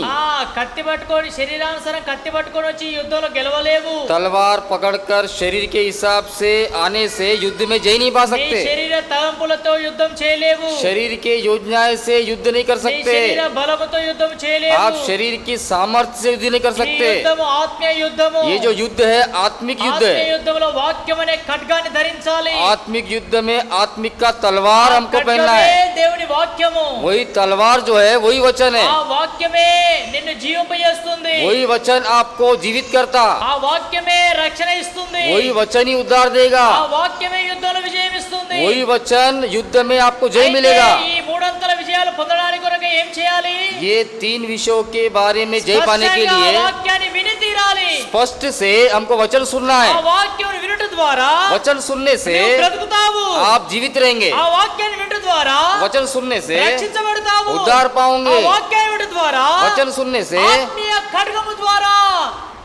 కత్తి పట్టుకొని శరీరానుసారం కత్తి పట్టుకొని వచ్చి యుద్ధంలో గెలవలేవు. तलवार पकड़कर शरीर के हिसाब से आने से युद्ध में जय नहीं पा నీ सकते। శరీర తలంపులతో యుద్ధం చేయలేవు. शरीर के योजनाएं से युद्ध नहीं कर నీ सकते। శరీర బలముతో యుద్ధం చేయలేవు. आप शरीर की सामर्थ्य से युद्ध नहीं कर ఈ सकते। యుద్ధము ఆత్మీయ యుద్ధము. ये जो युद्ध है आत्मिक युद्ध ఆత్మీయ है। యుద్ధంలో వాక్యం అనే ఖడ్గాన్ని ధరించాలి. आत्मिक युद्ध में आत्मिक का तलवार ఆ हमको पहनना ఖడ్గమే है। దేవుని వాక్యము. वही तलवार जो है वही वचन है। ఆ వాక్యమే నిన్ను జీవింపజేస్తుంది. वही वचन आपको जीवित करता, ఆ వాక్యమే రక్షణ ఇస్తుంది. वही वचन ही उद्धार देगा, ఆ వాక్యమే యుద్ధంలో విజయం ఇస్తుంది. वही वचन युद्ध में आपको जय అయితే मिलेगा। ఈ మూడంతల విజయాలు పొందడానికి కొరకు ఏం చేయాలి? ये 3 विषयों के बारे में जय पाने के స్పష్టంగా लिए వాక్యాన్ని విని తీరాలి. स्पष्ट से हमको वचन सुनना ఆ है। వాక్యం వినుట ద్వారా वचन सुनने से నీవు బ్రతుకుతావు. आप जीवित रहेंगे, ఆ వాక్యాన్ని వినుట ద్వారా वचन सुनने से రక్షించబడతావు. उद्धार ఆ पाओगे, వాక్యాన్ని వినుట ద్వారా वचन सुनने से ఆత్మీయ ఖడ్గము ద్వారా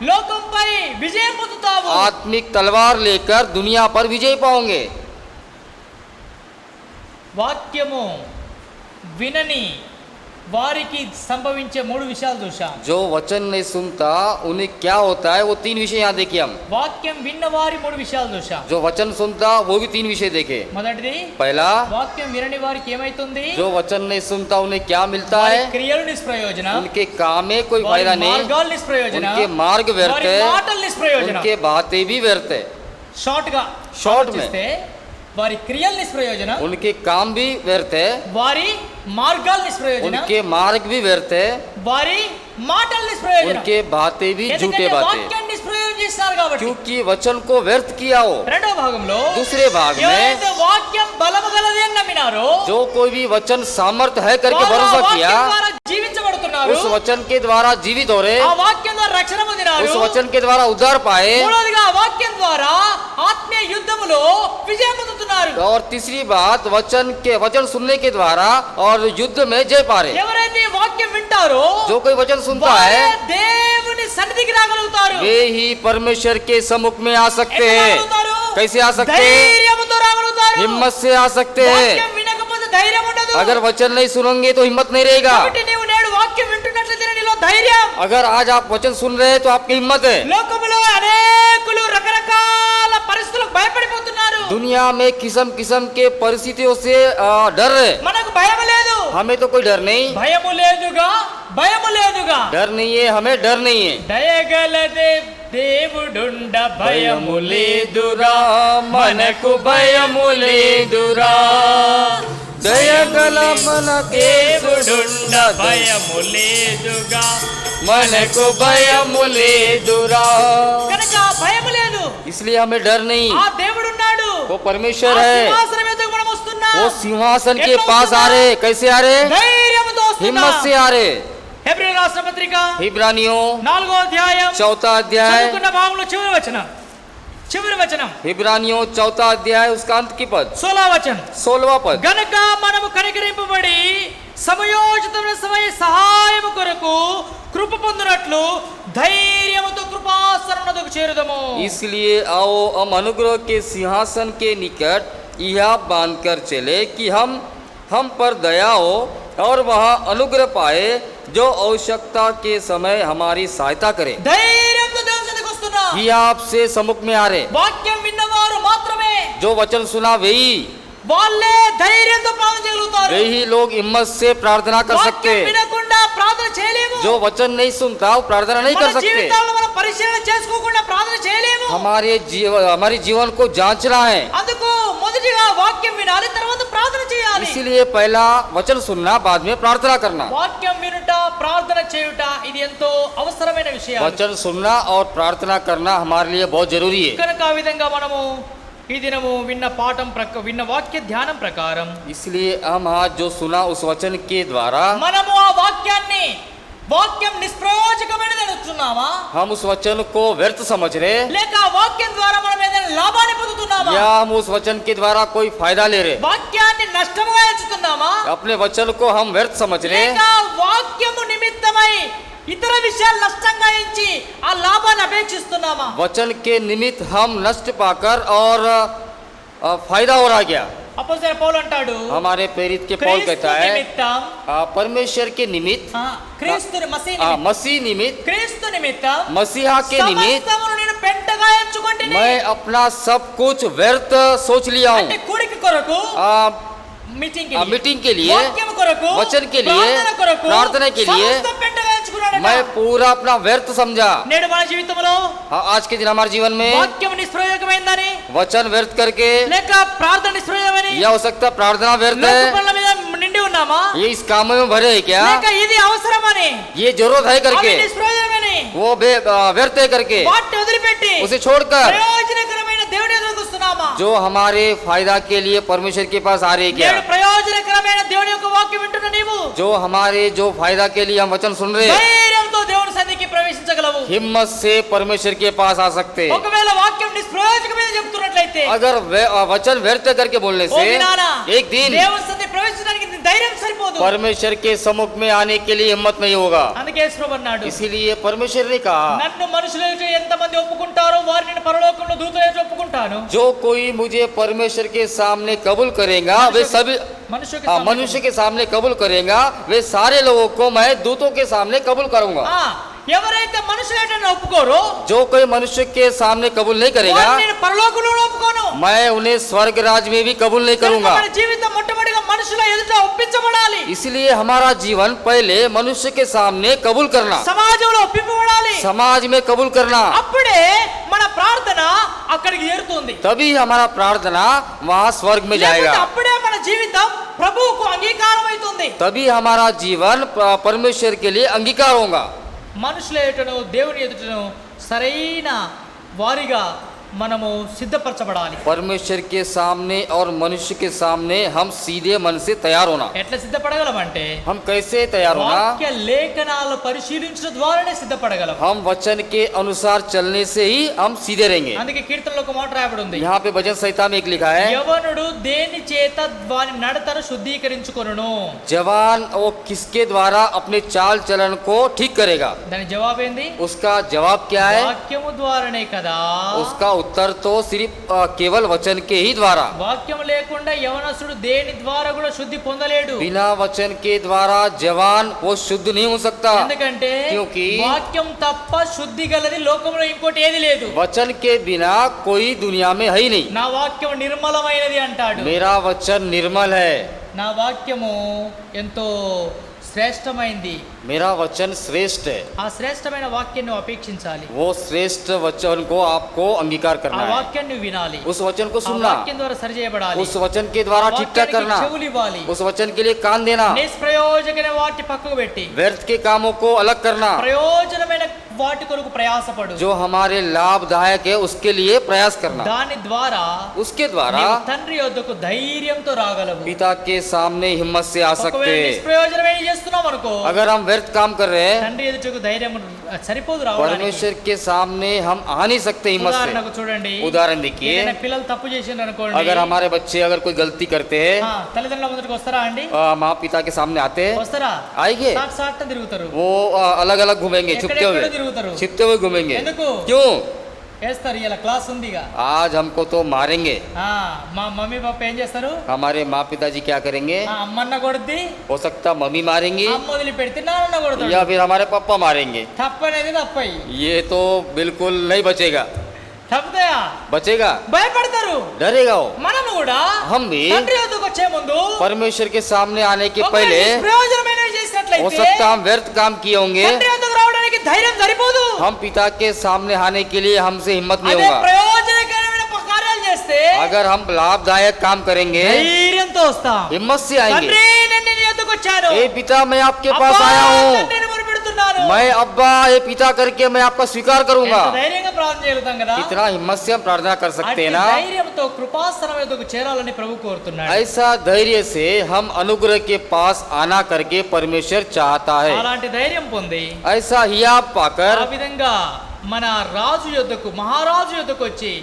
లోకంపై విజయం పొందుతావు. आत्मिक तलवार लेकर दुनिया पर विजय पाओगे। వాక్యము వినని వారికి సంభవించే 3 విషయాలు చూశాం. जो वचन नहीं सुनता उन्हें क्या होता है वो 3 विषय यहाँ देखे हम। వాక్యం విన్న వారి 3 విషయాలు చూశాం. जो वचन सुनता वो भी 3 विषय देखे। మొదటిది पहला, వాక్యం వినని వారికి ఏమైతుంది? जो वचन नहीं सुनता उन्हें क्या मिलता వారి है? క్రియలు నిష్ప్రయోజనం, उनके काम में कोई వారి फायदा नहीं, మార్గాలు నిష్ప్రయోజనం, उनके मार्ग व्यर्थ వారి है, మాటలు నిష్ప్రయోజనం. उनके बातें भी व्यर्थ है। షార్ట్ గా Short में. ఆలోచిస్తే వారి క్రియలు నిష్ప్రయోజనం, उनके काम भी व्यर्थ है, వారి మార్గాలు నిష్ప్రయోజనం, उनके मार्ग भी व्यर्थ है, వారి మాటలు నిష్ప్రయోజనం. उनके बातें भी झूठे ఎందుకంటే बातें, వాక్యాన్ని నిష్ప్రయోజనం చేస్తారు కాబట్టి. क्योंकि वचन को व्यर्थ किया हो। రెండో భాగంలో दूसरे भाग में ఎవరైతే వాక్యం బలము గలది అని నమ్మినారో जो कोई भी वचन सामर्थ है करके వారు ఆ भरोसा किया, వాక్యం ద్వారా జీవించబడుతున్నారు. उस वचन के द्वारा जीवित हो रहे, ఆ వాక్యం ద్వారా రక్షణ పొందినారు. उस वचन के द्वारा उद्धार पाए, మూడోదిగా ఆ వాక్యం ద్వారా ఆత్మీయ యుద్ధములో విజయం పొందుతున్నారు. और तीसरी बात वचन सुनने के द्वारा और युद्ध में जय पा रहे। ఎవరైతే ఈ వాక్యం వింటారో जो कोई वचन सुनता వారే है దేవుని సన్నిధికి రాగలుగుతారు. वे ही परमेश्वर के सम्मुख में आ सकते ఎట్లా हैं। రాగలుగుతారు? कैसे आ सकते हैं? ధైర్యముతో రాగలుగుతారు. हिम्मत से आ सकते हैं। వాక్యం వినకపోతే ధైర్యం ఉండదు. अगर वचन नहीं सुनेंगे तो हिम्मत नहीं रहेगा। కాబట్టి నీవు నేడు వాక్యం వింటున్నట్లయితే నీలో ధైర్యం. अगर आज आप वचन सुन रहे हैं तो आपकी हिम्मत है। లోకములో అనేకులు రకరకాల పరిస్థితులకు భయపడిపోతున్నారు. दुनिया में किस्म किस्म के परिस्थितियों से डर है। మనకు భయం లేదు. हमें तो कोई डर नहीं, భయము లేదుగా, భయము లేదుగా. डर नहीं है, हमें डर नहीं है। దయగలదే దేవుడుండ భయము లేదురా మనకు భయము లేదురా, దయగల మన దేవుడుండ భయము లేదుగా. మనకు భయము లేదురా, కనుక భయము లేదు. इसलिए हमें डर नहीं। ఆ దేవుడున్నాడు. वो परमेश्वर ఆ है, సింహాసనం ఎదుగు మనం వస్తున్నాం. वो सिंहासन के पास आ रहे। कैसे आ रहे? ధైర్యముతో వస్తున్నాం. हिम्मत से आ रहे। హెబ్రీ రాష్ట్ర పత్రిక इब्रानियों 4వ అధ్యాయం 4 अध्याय చదువుకున్న భాగంలో చివరి వచనం. చివరి వచనం इब्रानियों 4 अध्याय उसका अंत की पद 16వ వచనం 16वां पद। గనుక మనము కనికరింపబడి సమయోచితమైన సమయ సహాయము కొరకు కృప పొందునట్లు ధైర్యముతో కృపాసనమునకు చేరుదము। इसलिए आओ हम अनुग्रह के सिंहासन के निकट यह बांधकर चले कि हम पर दया हो और वहाँ अनुग्रह पाए जो आवश्यकता के समय हमारी सहायता करे। ధైర్యంతో దేవుని సన్నిధికి వస్తున్నాం। ये आपसे सम्मुख में आ रहे, వాక్యం విన్నవారు మాత్రమే जो वचन सुना वही వాళ్ళే ధైర్యంతో ప్రార్థన చేయగలుగుతారు। वही लोग हिम्मत से प्रार्थना कर सकते। వాక్యం వినకుండా ప్రార్థన చేయలేము। जो वचन नहीं सुनता वो प्रार्थना नहीं कर మన सकते। జీవితాల్లో మనం పరిశీలన చేసుకోకుండా ప్రార్థన చేయలేము। हमारे जीवन को जांचना है, అందుకు మొదటిగా వాక్యం వినాలి, తర్వాత ప్రార్థన చేయాలి। इसीलिए पहला वचन सुनना, बाद में प्रार्थना करना। వాక్యం వినుట, ప్రార్థన చేయుట ఇది ఎంతో అవసరమైన విషయం। वचन सुनना और प्रार्थना करना हमारे लिए बहुत जरूरी है। కనుక ఆ విధంగా మనము ఈ దినము విన్న వాక్య ధ్యానం ప్రకారం इसलिए हम आज जो सुना उस वचन के द्वारा మనము ఆ వాక్యం నిష్ప్రయోజకమైనది అనుకుంటున్నామా, हम उस वचन को व्यर्थ समझ रहे, లేక ఆ వాక్యం ద్వారా మనం ఏదైనా లాభాన్ని పొందుతున్నామా, या हम उस वचन के द्वारा कोई फायदा ले रहे। వాక్యాన్ని నష్టముగా ఎంచుతున్నామా, अपने वचन को हम व्यर्थ समझ रहे, లేక వాక్యము నిమిత్తమై ఇతర విషయాలు నష్టంగా ఎంచి ఆ లాభాన్ని అపేక్షిస్తున్నామా। वचन के निमित्त हम नष्ट पाकर और फायदा हो रहा गया। అపోస్తలుడైన పౌలు అంటాడు, हमारे प्रेरित के पौल క్రీస్తు कहता है నిమిత్తం परमेश्वर के निमित्त, मसीह निमित्त, క్రీస్తు నిమిత్తం मसीहा के निमित्त సమస్తమును నేను పెంటగా ఎంచుకొంటిని। मैं अपना सब कुछ व्यर्थ सोच लिया हूँ। అంటే కూడిక కొరకు, मीटिंग के लिए, వాక్యము కొరకు, वचन के लिए, ప్రార్థన కొరకు, प्रार्थना के लिए సమస్తం పెంటగా ఎంచుకున్నాడట। मैं पूरा अपना व्यर्थ समझा। నేడు మన జీవితంలో आज के दिन हमारे जीवन में వాక్యం నిష్ప్రయోజకమైందని, वचन व्यर्थ करके, లేక ప్రార్థన నిష్ప్రయోజకమని, यह हो सकता प्रार्थना व्यर्थ లోక है, పనుల మీద నిండి ఉన్నామా, ये इस काम में भरे है क्या, లేక ఇది అవసరమని, ये जरूरत है అవి करके, నిష్ప్రయోజకమని वो व्यर्थ है करके వాటిని వదిలిపెట్టి उसे छोड़कर ప్రయోజనకరమైన దేవుని ఎదురుకు వస్తున్నామా। जो हमारे फायदा के लिए परमेश्वर के पास आ रहे हैं क्या, నేడు ప్రయోజనకరమైన దేవుని యొక్క వాక్యం వింటున్న నీవు जो हमारे जो फायदा के लिए हम वचन सुन रहे हैं, ధైర్యంతో దేవుని సన్నిధికి ప్రవేశించగలవు। हिम्मत से परमेश्वर के पास आ सकते हैं। ఒకవేళ వాక్యం నిష్ప్రయోజకమైన చెప్తున్నట్లయితే अगर वचन व्यर्थ करके बोलने ఓ से వినాలా, एक दिन దేవుని సన్నిధికి ప్రవేశించడానికి నీ ధైర్యం సరిపోదు। परमेश्वर के सम्मुख में आने के लिए हिम्मत नहीं होगा। అందుకే యేసు అన్నాడు, इसीलिए परमेश्वर ने कहा, నన్ను మనుషులు ఎదుట ఎంతమంది ఒప్పుకుంటారో వారిని నేను పరలోకంలో దూతల ఎదుట ఒప్పుకుంటాను। जो कोई मुझे परमेश्वर के सामने कबूल करेगा वे सभी मनुष्य के सामने कबूल करेगा, वे सारे लोगों को मैं दूतों के सामने कबूल करूंगा। ఎవరైతే మనుషులు ఎదుట ఒప్పుకోరో, जो कोई मनुष्य के सामने कबूल नहीं करेगा, వారిని నేను పరలోకంలో ఒప్పుకోను। मैं उन्हें स्वर्ग राज में भी कबूल नहीं करूंगा। మన జీవితం మొట్టమొదటిగా మనుషుల ఎదుట ఒప్పించబడాలి। इसलिए हमारा जीवन पहले मनुष्य के सामने कबूल करना, సమాజంలో ఒప్పింపబడాలి। समाज में कबूल करना, అప్పుడే మన ప్రార్థన అక్కడికి చేరుతుంది। तभी हमारा प्रार्थना वहाँ स्वर्ग में जाएगा। లేకపోతే అప్పుడే మన జీవితం ప్రభువుకు అంగీకారం అవుతుంది। तभी हमारा जीवन परमेश्वर के लिए अंगीकार होगा। మనుషుల ఎదుటను దేవుని ఎదుటను సరైన వారిగా మనము సిద్ధపరచబడాలి। परमेश्वर के सामने और मनुष्य के सामने हम सीधे मन से तैयार होना। ఎట్లా సిద్ధపడగలమంటే हम कैसे तैयार होना, వాక్య లేఖనాలు పరిశీలించడం ద్వారానే సిద్ధపడగలం। हम वचन के अनुसार चलने से ही हम सीधे रहेंगे। అందుకే కీర్తనలో ఒక మాట రాయబడి ఉంది, यहाँ पे भजन संहिता में एक लिखा है, యవనుడు దేని చేత వాని నడతను శుద్ధీకరించుకొనును। जवान वो किसके द्वारा अपने चाल चलन को ठीक करेगा। దాని జవాబు ఏంది? उसका जवाब क्या है? వాక్యము ద్వారానే కదా। उसका उत्तर तो सिर्फ केवल वचन के ही द्वारा। వాక్యం లేకుండా యవనస్తుడు దేని ద్వారా కూడా శుద్ధి పొందలేడు। बिना वचन के द्वारा जवान वो शुद्ध नहीं हो सकता, ఎందుకంటే क्योंकि వాక్యం తప్ప శుద్ధి గలది లోకంలో ఇంకోటి ఏది లేదు। वचन के बिना कोई दुनिया में है ही नहीं। నా వాక్యం నిర్మలమైనది అంటాడు। मेरा वचन निर्मल है, నా వాక్యము ఎంతో శ్రేష్టమైంది। मेरा वचन श्रेष्ठ है। ఆ శ్రేష్టమైన వాక్యాన్ని అపేక్షించాలి। वो श्रेष्ठ वचन को आपको अंगीकार ఆ करना है, వాక్యాన్ని వినాలి। उस वचन को ఆ सुनना, వాక్యం ద్వారా సరిచేయబడాలి। उस वचन के द्वारा ठीक ठाक करना, చెవులు ఇవ్వాలి। उस वचन के लिए कान देना, నిష్ప్రయోజకమైన వాటి పక్కకు పెట్టి व्यर्थ के कामों को अलग करना, ప్రయోజనమైన వాటి కొరకు ప్రయాసపడు. जो हमारे लाभदायक है उसके लिए प्रयास करना, దాని ద్వారా उसके द्वारा నీవు తండ్రి యొద్దకు ధైర్యంతో రాగలవు. पिता के सामने हिम्मत से आ सकते ఒకవేళ हैं। నిష్ప్రయోజనమైన చేస్తున్నాం అనుకో, अगर हम व्यर्थ काम कर रहे हैं, తండ్రి ఎదుటకు ధైర్యం సరిపోదు రావడానికి. परमेश्वर के सामने हम आ नहीं सकते हिम्मत ఉదాహరణకు से। చూడండి, उदाहरण देखिए, ఏదైనా పిల్లలు తప్పు చేసిండ్రు అనుకోండి, अगर हमारे बच्चे अगर कोई गलती करते हैं, తల్లిదండ్రుల ముందుకు వస్తారా అండి? माँ पिता के सामने आते हैं, వస్తారా? आएंगे, సాట్ సాట్ తిరుగుతారు. वो अलग अलग घूमेंगे, छुपते ఎక్కడెక్కడో हुए తిరుగుతారు. छिपते हुए घूमेंगे। ఎందుకు? क्यों? వేస్తారు. ఇలా క్లాస్ ఉందిగా. आज हमको तो मारेंगे। మా మమ్మీ పాప ఏం చేస్తారు? हमारे माँ पिताजी क्या करेंगे? అమ్మన్న కొడుద్ది, हो सकता मम्मी मारेंगी అమ్మ వదిలి పెడితే నాన్న కొడతాడు. या फिर हमारे पापा मारेंगे। తప్పనేది తప్పయి. ये तो बिल्कुल नहीं बचेगा। తప్పుతాయా? बचेगा, భయపడతారు. डरेगा वो। మనము కూడా हम भी తండ్రి వద్దకు వచ్చే ముందు परमेश्वर के सामने आने के ఒకవేళ पहले నిష్ప్రయోజనమైనవి हो చేసినట్లయితే सकता हम व्यर्थ काम किए होंगे, తండ్రి వద్దకు రావడానికి ధైర్యం సరిపోదు. हम पिता के सामने आने के लिए हमसे हिम्मत नहीं అదే होगा। ప్రయోజనకరమైన కార్యాలు చేస్తే अगर हम लाभदायक काम करेंगे, ధైర్యంతో వస్తాం. हिम्मत से आएंगे। తండ్రి నేను నీ వద్దకు వచ్చాను. ए पिता मैं आपके पास అబ్బా, आया हूँ, నేను మొరపెడుతున్నాను. मैं अब्बा ए पिता करके मैं आपका स्वीकार करूंगा। ఎంత ధైర్యంగా ప్రార్థన చేయగలుగుతాం కదా. कितना हिम्मत से हम प्रार्थना कर सकते అట్టి हैं ना। ధైర్యంతో కృపాసనం యొద్దకు చేరాలని ప్రభు కోరుతున్నాడు. ऐसा धैर्य से हम अनुग्रह के पास आना करके परमेश्वर चाहता है। అలాంటి ధైర్యం పొంది ऐसा हियाब ఆ पाकर విధంగా మన రాజు యొద్దకు మహారాజు యొద్దకు వచ్చి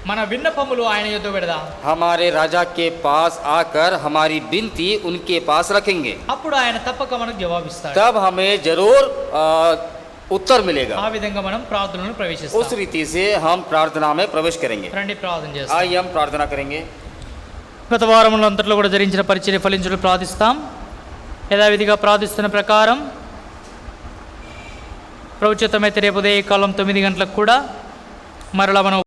మన విన్నపములు ఆయన యొద్ద పెడదాం. हमारे राजा के पास आकर हमारी विनती उनके पास रखेंगे, అప్పుడు ఆయన తప్పక మనకు జవాబిస్తాడు. तब हमें जरूर उत्तर मिलेगा। ఆ విధంగా మనం ప్రార్థనను उस ప్రవేశిస్తాం. रीति से हम प्रार्थना में प्रवेश करेंगे। రండి ప్రార్థన చేస్తాం. आइए हम प्रार्थना करेंगे। గత వారములో అంతట్లో కూడా జరిగించిన పరిచర్య ఫలించుటకు ప్రార్థిస్తాం. యథావిధిగా ప్రార్థిస్తున్న ప్రకారం ప్రభుత్వమైతే రేపు ఉదయ కాలం 9 గంటలకు కూడా మరలా మనం